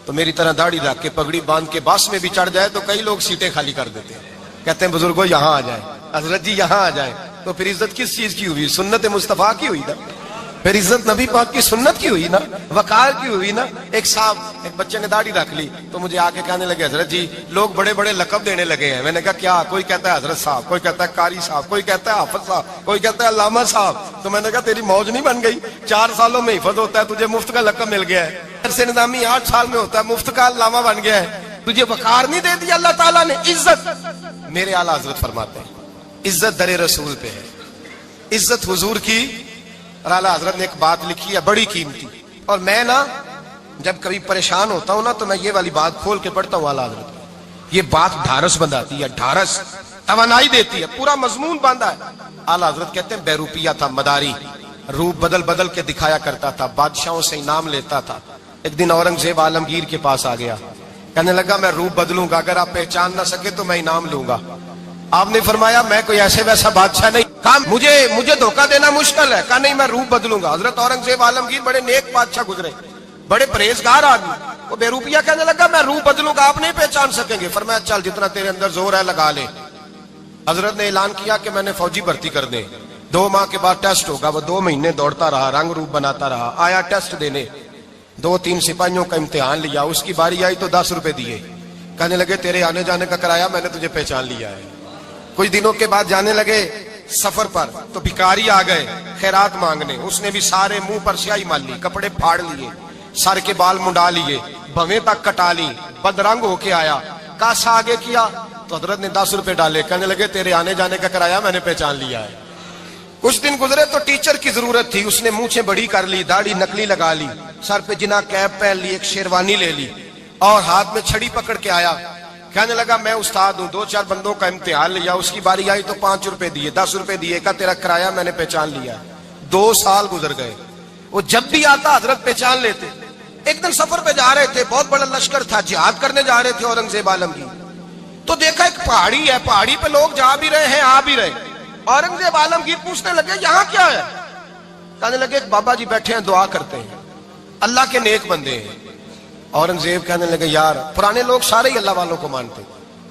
تو میری طرح داڑھی رکھ کے پگڑی باندھ کے باس میں بھی چڑھ جائے تو کئی لوگ سیٹیں خالی کر دیتے ہیں، کہتے ہیں بزرگوں یہاں آ جائیں، حضرت جی یہاں آ جائیں، تو پھر عزت کس چیز کی ہوئی؟ سنت مصطفیٰ کی ہوئی نا، پھر عزت نبی پاک کی سنت کی ہوئی نا، وقار کی ہوئی نا۔ ایک صاحب، ایک بچے نے داڑھی رکھ لی تو مجھے آ کے کہنے لگے حضرت جی لوگ بڑے بڑے لقب دینے لگے ہیں۔ میں نے کہا کیا؟ کوئی کہتا ہے حضرت صاحب، کوئی کہتا ہے قاری صاحب، کوئی کہتا ہے حافظ صاحب، کوئی کہتا ہے علامہ صاحب۔ تو میں نے کہا تیری موج نہیں بن گئی، 4 سالوں میں حفظ ہوتا ہے، تجھے مفت کا لقب مل گیا ہے، سے نظامی 8 سال میں ہوتا ہے، مفت کا علامہ بن گیا ہے، تجھے وقار نہیں دے دیا اللہ تعالیٰ نے، عزت۔ میرے اعلیٰ حضرت فرماتے ہیں عزت در رسول پہ ہے، عزت حضور کی۔ اور اعلیٰ حضرت نے ایک بات لکھی ہے بڑی قیمتی، اور میں نا جب کبھی پریشان ہوتا ہوں نا تو میں یہ والی بات کھول کے پڑھتا ہوں اعلیٰ حضرت، یہ بات ڈھارس بندھاتی ہے، ڈھارس توانائی دیتی ہے، پورا مضمون باندھا ہے۔ اعلیٰ حضرت کہتے ہیں بیروپیہ تھا مداری، روپ بدل بدل کے دکھایا کرتا تھا، بادشاہوں سے انعام لیتا تھا۔ ایک دن اورنگزیب عالمگیر کے پاس آ گیا، کہنے لگا میں روپ بدلوں گا، اگر آپ پہچان نہ سکے تو میں انعام لوں گا۔ آپ نے فرمایا میں کوئی ایسے ویسا بادشاہ نہیں، کہا مجھے دھوکہ دینا مشکل ہے، کہا نہیں میں روپ بدلوں گا۔ حضرت اورنگزیب عالمگیر بڑے نیک بادشاہ گزرے، بڑے پرہیزگار آدمی، وہ بے روپیہ کہنے لگا میں روپ بدلوں گا، آپ نہیں پہچان سکیں گے۔ فرمایا چل جتنا تیرے اندر زور ہے لگا لے۔ حضرت نے اعلان کیا کہ میں نے فوجی بھرتی کر دیں، 2 ماہ کے بعد ٹیسٹ ہوگا۔ وہ 2 مہینے دوڑتا رہا، رنگ روپ بناتا رہا، آیا ٹیسٹ دینے، 2-3 سپاہیوں کا امتحان لیا، اس کی باری آئی تو 10 روپے دیے، کہنے لگے تیرے آنے جانے کا کرایہ میں نے تجھے پہچان لیا ہے۔ کچھ دنوں کے بعد جانے لگے سفر پر تو بھکاری آ گئے خیرات مانگنے، اس نے بھی سارے منہ پر سیاہی مال لی، کپڑے پھاڑ لیے، سر کے بال منڈا لیے، بھویں تک کٹا لی، بدرنگ ہو کے آیا، کاسا آگے کیا تو حضرت نے 10 روپے ڈالے، کہنے لگے تیرے آنے جانے کا کرایہ میں نے پہچان لیا ہے۔ کچھ دن گزرے تو ٹیچر کی ضرورت تھی، اس نے مونچھیں بڑی کر لی، داڑھی نکلی لگا لی، سر پہ جنا کیپ پہن لی، ایک شیروانی لے لی، اور ہاتھ میں چھڑی پکڑ کے آیا، کہنے لگا میں استاد ہوں، 2-4 بندوں کا امتحان لیا، اس کی باری آئی تو 5 روپے دیے، 10 روپے دیے، کہا تیرا کرایہ میں نے پہچان لیا۔ 2 سال گزر گئے، وہ جب بھی آتا حضرت پہچان لیتے، ایک دن سفر پہ جا رہے تھے، بہت بڑا لشکر تھا، جہاد کرنے جا رہے تھے اورنگزیب عالمگیر. تو دیکھا ایک پہاڑی ہے، پہاڑی پہ لوگ جا بھی رہے ہیں آ بھی رہے. اورنگزیب عالمگیر پوچھنے لگے یہاں کیا ہے؟ کہنے لگے ایک بابا جی بیٹھے ہیں دعا کرتے ہیں، اللہ کے نیک بندے ہیں. اورنگزیب کہنے لگے یار پرانے لوگ سارے ہی اللہ والوں کو مانتے،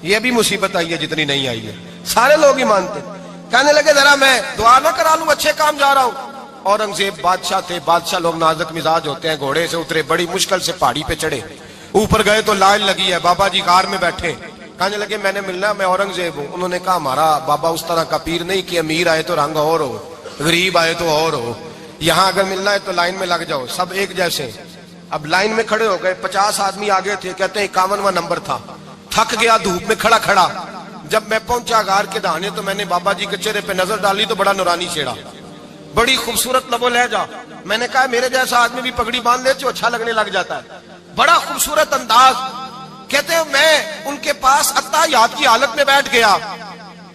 یہ بھی مصیبت آئی ہے جتنی نہیں آئی ہے، سارے لوگ ہی مانتے. کہنے لگے ذرا میں دعا نہ کرا لوں، اچھے کام جا رہا ہوں. اورنگزیب بادشاہ تھے، بادشاہ لوگ نازک مزاج ہوتے ہیں. گھوڑے سے اترے، بڑی مشکل سے پہاڑی پہ چڑھے، اوپر گئے تو لائن لگی ہے، بابا جی کار میں بیٹھے. کہنے لگے میں نے ملنا، میں اورنگزیب ہوں. انہوں نے کہا ہمارا بابا اس طرح کا پیر نہیں کہ امیر آئے تو رنگ اور ہو، غریب آئے تو اور ہو. یہاں اگر ملنا ہے تو لائن میں لگ جاؤ، سب ایک جیسے. اب لائن میں کھڑے ہو گئے، 50 آدمی آگے تھے. کہتے ہیں 51واں نمبر تھا. تھک گیا دھوپ میں کھڑا کھڑا. جب میں پہنچا غار کے دہانے تو میں نے بابا جی کے چہرے پہ نظر ڈالی تو بڑا نورانی چہرہ، بڑی خوبصورت لب و لہجہ. میں نے کہا میرے جیسا آدمی بھی پگڑی باندھ لے تو اچھا لگنے لگ جاتا ہے، بڑا خوبصورت انداز. کہتے ہیں میں ان کے پاس اتحیات کی حالت میں بیٹھ گیا.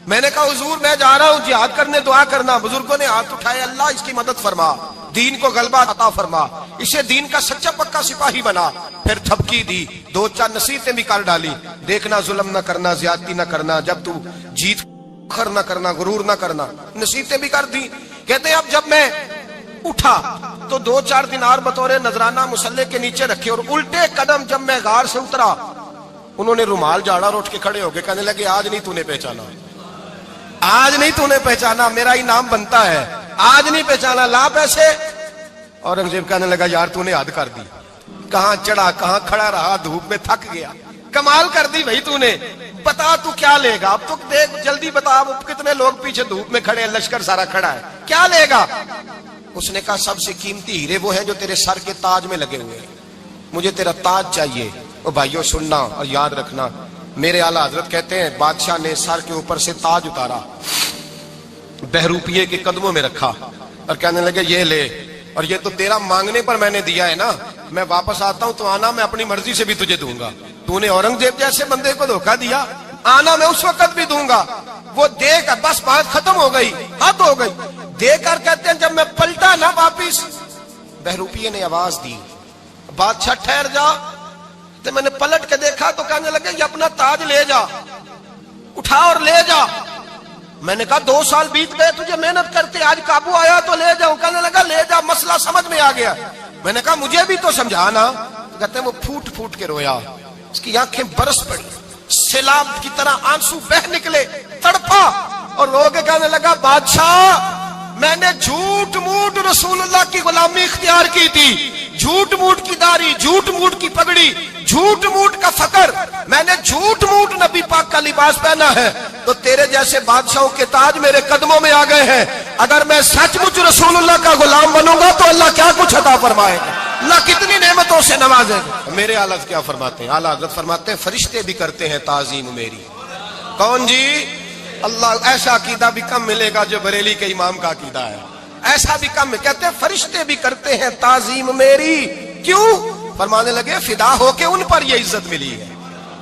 میں نے کہا حضور میں جا رہا ہوں جہاد کرنے، دعا کرنا. بزرگوں نے ہاتھ اٹھائے، اللہ اس کی مدد فرما، دین کو غلبہ عطا فرما، اسے دین کا سچا پکا سپاہی بنا. پھر تھپکی دی، 2-4 نصیحتیں بھی کر ڈالی. دیکھنا ظلم نہ کرنا، زیادتی نہ کرنا، جب تو جیت خر نہ کرنا، غرور نہ کرنا، نصیحتیں بھی کر دی. کہتے ہیں اب جب میں اٹھا تو 2-4 دینار بطور نذرانہ مسلح کے نیچے رکھے، اور الٹے قدم جب میں غار سے اترا انہوں نے رومال جھاڑا اور اٹھ کے کھڑے ہو گئے. کہنے لگے آج نہیں تو نے پہچانا، آج نہیں تو نے پہچانا، میرا انعام بنتا ہے، آج نہیں پہچانا، لا پیسے. اورنگزیب کہنے لگا یار تو نے حد کر دی، کہاں چڑھا کہاں کھڑا رہا، دھوپ میں تھک گیا، کمال کر دی بھائی تو نے. بتا تو کیا لے گا اب، تو دیکھ جلدی بتا، کتنے لوگ پیچھے دھوپ میں کھڑے ہیں، لشکر سارا کھڑا ہے، کیا لے گا؟ اس نے کہا سب سے قیمتی ہیرے وہ ہیں جو تیرے سر کے تاج میں لگے ہوئے ہیں، مجھے تیرا تاج چاہیے. او بھائیو سننا اور یاد رکھنا، میرے اعلیٰ حضرت کہتے ہیں بادشاہ نے سر کے اوپر سے تاج اتارا، بہروپیے کے قدموں میں رکھا اور کہنے لگے یہ لے، اور یہ تو تیرا مانگنے پر میں نے دیا ہے نا، میں واپس آتا ہوں تو آنا میں اپنی مرضی سے بھی تجھے دوں گا. تو نے اورنگزیب جیسے بندے کو دھوکہ دیا، آنا میں اس وقت بھی دوں گا. وہ دے کر بس بات ختم ہو گئی، حد ہو گئی. دے کر کہتے ہیں جب میں پلٹا نہ واپس، بہروپیے نے آواز دی بادشاہ ٹھہر جا. تو میں نے پلٹ کے دیکھا تو کہنے لگے یہ اپنا تاج لے جا، اٹھا اور لے جا. میں نے کہا 2 سال بیت گئے تجھے محنت کرتے، آج قابو آیا تو لے جاؤں. کہنے لگا لے جا، مسئلہ سمجھ میں آ گیا. میں نے کہا مجھے بھی تو سمجھانا. کہتے ہیں وہ پھوٹ پھوٹ کے رویا، اس کی آنکھیں برس پڑی، سیلاب کی طرح آنسو بہ نکلے، تڑپا اور رو کے کہنے لگا بادشاہ میں نے جھوٹ موٹ رسول اللہ کی غلامی اختیار کی تھی، جھوٹ موٹ کی داڑھی، جھوٹ موٹ کی پگڑی، جھوٹ موٹ کا فقر، میں نے جھوٹ موٹ نبی پاک کا لباس پہنا ہے، تو تیرے جیسے بادشاہوں کے تاج میرے قدموں میں آ گئے ہیں. اگر میں سچ مچ رسول اللہ کا غلام بنوں گا تو اللہ کیا کچھ عطا فرمائے گا، اللہ کتنی نعمتوں سے نوازے گا. میرے اعلیٰ کیا فرماتے ہیں؟ اعلیٰ حضرت فرماتے ہیں فرشتے بھی کرتے ہیں تعظیم میری. کون جی؟ اللہ. ایسا عقیدہ بھی کم ملے گا جو بریلی کے امام کا عقیدہ ہے، ایسا بھی کم. کہتے ہیں فرشتے بھی کرتے ہیں تعظیم میری. کیوں؟ فرمانے لگے فدا ہو کے ان پر یہ عزت ملی ہے،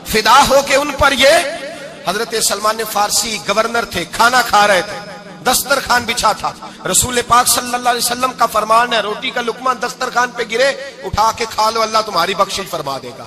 فدا ہو کے ان پر یہ. حضرت سلمان فارسی گورنر تھے، کھانا کھا رہے تھے، دسترخوان بچھا تھا. رسول پاک صلی اللہ علیہ وسلم کا فرمان ہے روٹی کا لقمہ دسترخوان پہ گرے اٹھا کے کھا لو، اللہ تمہاری بخشش فرما دے گا.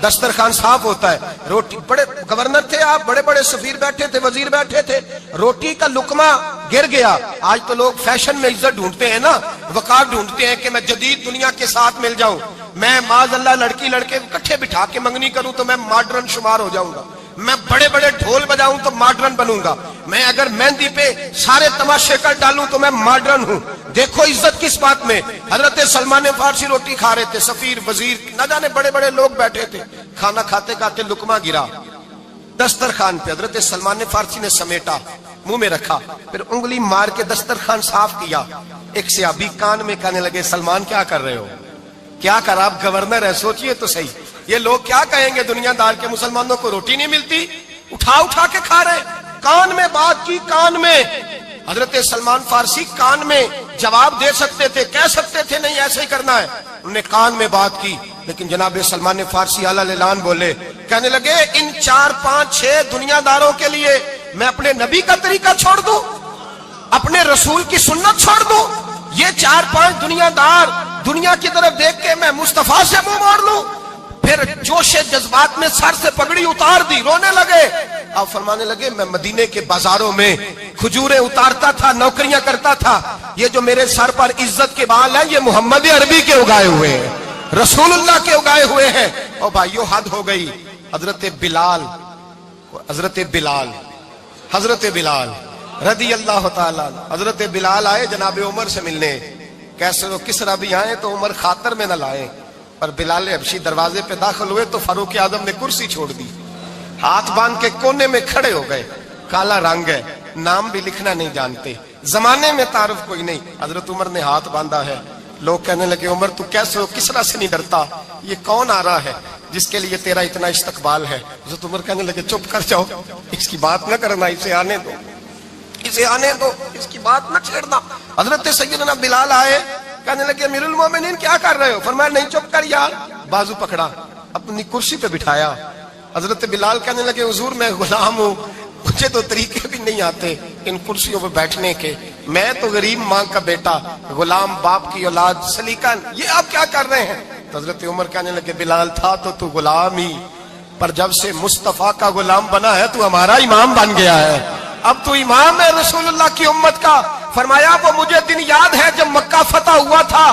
دسترخوان صاف ہوتا ہے. روٹی، بڑے گورنر تھے آپ، بڑے بڑے سفیر بیٹھے تھے، وزیر بیٹھے تھے، روٹی کا لقمہ گر گیا. آج تو لوگ فیشن میں عزت ڈھونڈتے ہیں نا، وقار ڈھونڈتے ہیں کہ میں جدید دنیا کے ساتھ مل جاؤں، میں معاذ اللہ لڑکی لڑکے اکٹھے بٹھا کے منگنی کروں تو میں ماڈرن شمار ہو جاؤں گا، میں بڑے بڑے ڈھول بجاؤں تو ماڈرن بنوں گا، میں اگر مہندی پہ سارے تماشے کر ڈالوں تو میں ماڈرن ہوں. دیکھو عزت کس بات میں. حضرت سلمان فارسی روٹی کھا رہے تھے، سفیر وزیر نہ جانے بڑے بڑے لوگ بیٹھے تھے، کھانا کھاتے کھاتے لقمہ گرا دسترخوان پہ. حضرت سلمان فارسی نے سمیٹا، منہ میں رکھا، پھر انگلی مار کے دسترخوان صاف کیا. ایک صحابی کان میں کہنے لگے سلمان کیا کر رہے ہو، کیا کر، آپ گورنر ہے، سوچئے تو صحیح، یہ لوگ کیا کہیں گے دنیا دار کے مسلمانوں کو روٹی نہیں ملتی، اٹھا اٹھا کے کھا رہے. کان میں بات کی، کان میں. حضرت سلمان فارسی کان میں جواب دے سکتے تھے، کہہ سکتے تھے نہیں ایسے ہی کرنا ہے، انہوں نے کان میں بات کی. لیکن جناب سلمان فارسی اعلیٰ اعلان بولے، کہنے لگے ان 4 5 6 دنیا داروں کے لیے میں اپنے نبی کا طریقہ چھوڑ دوں، اپنے رسول کی سنت چھوڑ دوں؟ یہ 4 5 دنیا دار دنیا کی طرف دیکھ کے میں مصطفیٰ سے منہ موڑ لوں؟ پھر جوش جذبات میں سر سے پگڑی اتار دی، رونے لگے. آپ فرمانے لگے میں مدینے کے بازاروں میں کھجوریں اتارتا تھا، نوکریاں کرتا تھا. یہ جو میرے سر پر عزت کے بال ہیں یہ محمد عربی کے اگائے ہوئے ہیں، رسول اللہ کے اگائے ہوئے ہیں. اور بھائیو حد ہو گئی. حضرت بلال رضی اللہ تعالیٰ، حضرت بلال آئے جناب عمر سے ملنے. کیسے وہ کسرا بھی آئے تو عمر خاطر میں نہ لائے. اور بلال حبشی دروازے پہ داخل ہوئے تو فاروق اعظم نے کرسی چھوڑ دی، ہاتھ باندھ کے کونے میں کھڑے ہو گئے. کالا رنگ ہے، نام بھی لکھنا نہیں جانتے، زمانے میں تعارف کوئی نہیں. حضرت عمر نے ہاتھ باندھا ہے. لوگ کہنے لگے عمر تو کیسے ہو، کسرا سے نہیں ڈرتا، یہ کون آ رہا ہے جس کے لیے تیرا اتنا استقبال ہے؟ حضرت عمر کہنے لگے چپ کر جاؤ، اس کی بات نہ کرنا، اسے آنے دو، اس کی بات نہ چھیڑنا. حضرت سیدنا بلال آئے، کہنے لگے امیر المومنین کیا کر رہے ہو؟ فرمایا نہیں چپ کر یار. بازو پکڑا، اپنی کرسی پہ بٹھایا. حضرت بلال کہنے لگے حضور میں غلام ہوں، مجھے تو طریقے بھی نہیں آتے ان کرسیوں پہ بیٹھنے کے، میں تو غریب ماں کا بیٹا، غلام باپ کی اولاد، سلیقہ، یہ آپ کیا کر رہے ہیں؟ حضرت عمر کہنے لگے بلال تھا تو غلام ہی، پر جب سے مصطفیٰ کا غلام بنا ہے تو ہمارا امام بن گیا ہے، اب تو امام ہے رسول اللہ کی امت کا. فرمایا وہ مجھے دن یاد ہے جب مکہ فتح ہوا تھا،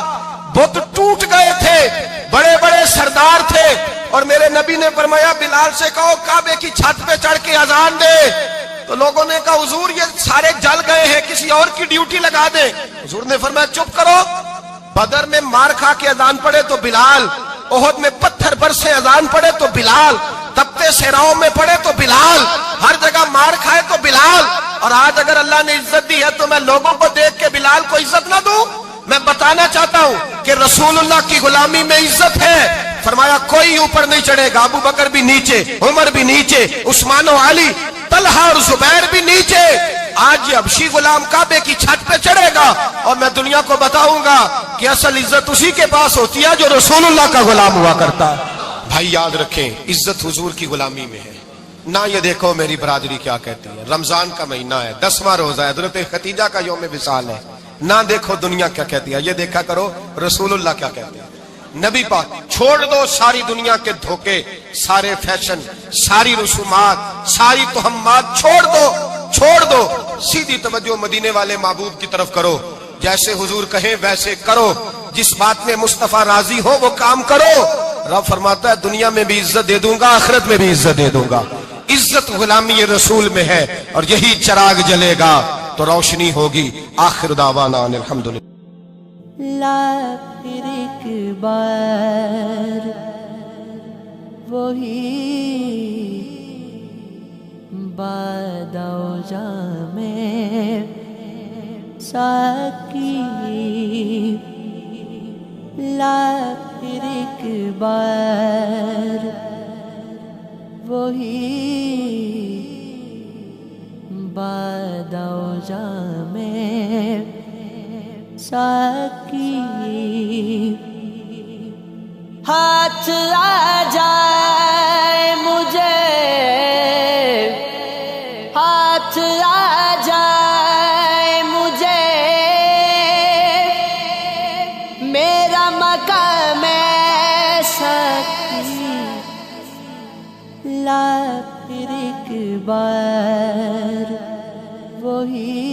بت ٹوٹ گئے تھے، بڑے بڑے سردار تھے، اور میرے نبی نے فرمایا بلال سے کہو کعبے کی چھت پہ چڑھ کے اذان دے. تو لوگوں نے کہا حضور یہ سارے جل گئے ہیں، کسی اور کی ڈیوٹی لگا دے. حضور نے فرمایا چپ کرو، بدر میں مار کھا کے اذان پڑے تو بلال، احد میں پتھر برسے اذان پڑے تو بلال، تپتے صحراؤں میں پڑے تو بلال، ہر جگہ مار کھائے تو بلال. اور آج اگر اللہ نے عزت دی ہے تو میں لوگوں کو دیکھ کے بلال کو عزت نہ دوں؟ میں بتانا چاہتا ہوں کہ رسول اللہ کی غلامی میں عزت ہے. فرمایا کوئی اوپر نہیں چڑھے گا، ابو بکر بھی نیچے، عمر بھی نیچے، عثمان و علی، طلحہ اور زبیر بھی نیچے. آج یہ حبشی غلام کعبے کی چھت پہ چڑھے گا اور میں دنیا کو بتاؤں گا کہ اصل عزت اسی کے پاس ہوتی ہے جو رسول اللہ کا غلام ہوا کرتا ہے. بھائی یاد رکھیں عزت حضور کی غلامی میں ہے. نہ یہ دیکھو میری برادری کیا کہتی ہے، رمضان کا مہینہ ہے، 10واں روزہ ہے، حضرت خدیجہ کا یوم وصال ہے. نہ دیکھو دنیا کیا کہتی ہے، یہ دیکھا کرو رسول اللہ کیا کہتے ہیں. نبی پاک چھوڑ دو ساری دنیا کے دھوکے، سارے فیشن، ساری رسومات، ساری تہمات چھوڑ دو، سیدھی توجہ مدینے والے محبوب کی طرف کرو. جیسے حضور کہیں ویسے کرو، جس بات میں مصطفیٰ راضی ہو وہ کام کرو. رب فرماتا ہے دنیا میں بھی عزت دے دوں گا، آخرت میں بھی عزت دے دوں گا. عزت غلامی رسول میں ہے، اور یہی چراغ جلے گا تو روشنی ہوگی. آخر دعوانا الحمدللہ. لا پھر ایک بار وہی بادہ و جام ساکی، لا پھر ایک بار وہی بادہ و جام ساکی. ہاتھ آ جائے مجھے، ہاتھ آ جائے مجھے، میرا مقام ساکی. لا پھر ایک بار وہی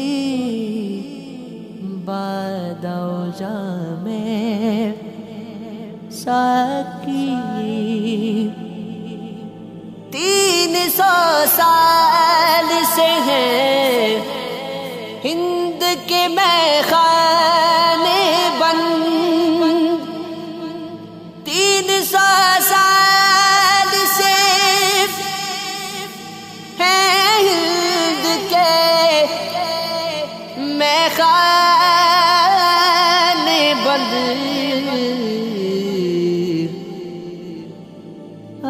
بادہ و جام ساکی. 300 سال سے ہیں ہند کے میخانے بند، 300 سال سے ہیں ہند کے میخانے بند.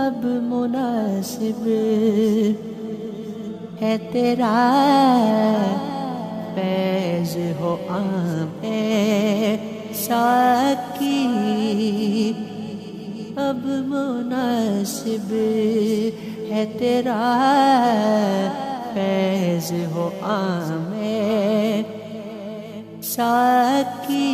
اب مناسب ہے تیرا فیض ہو عام ساکی. اب مناسب ہے تیرا فیض ہو عام ساکی.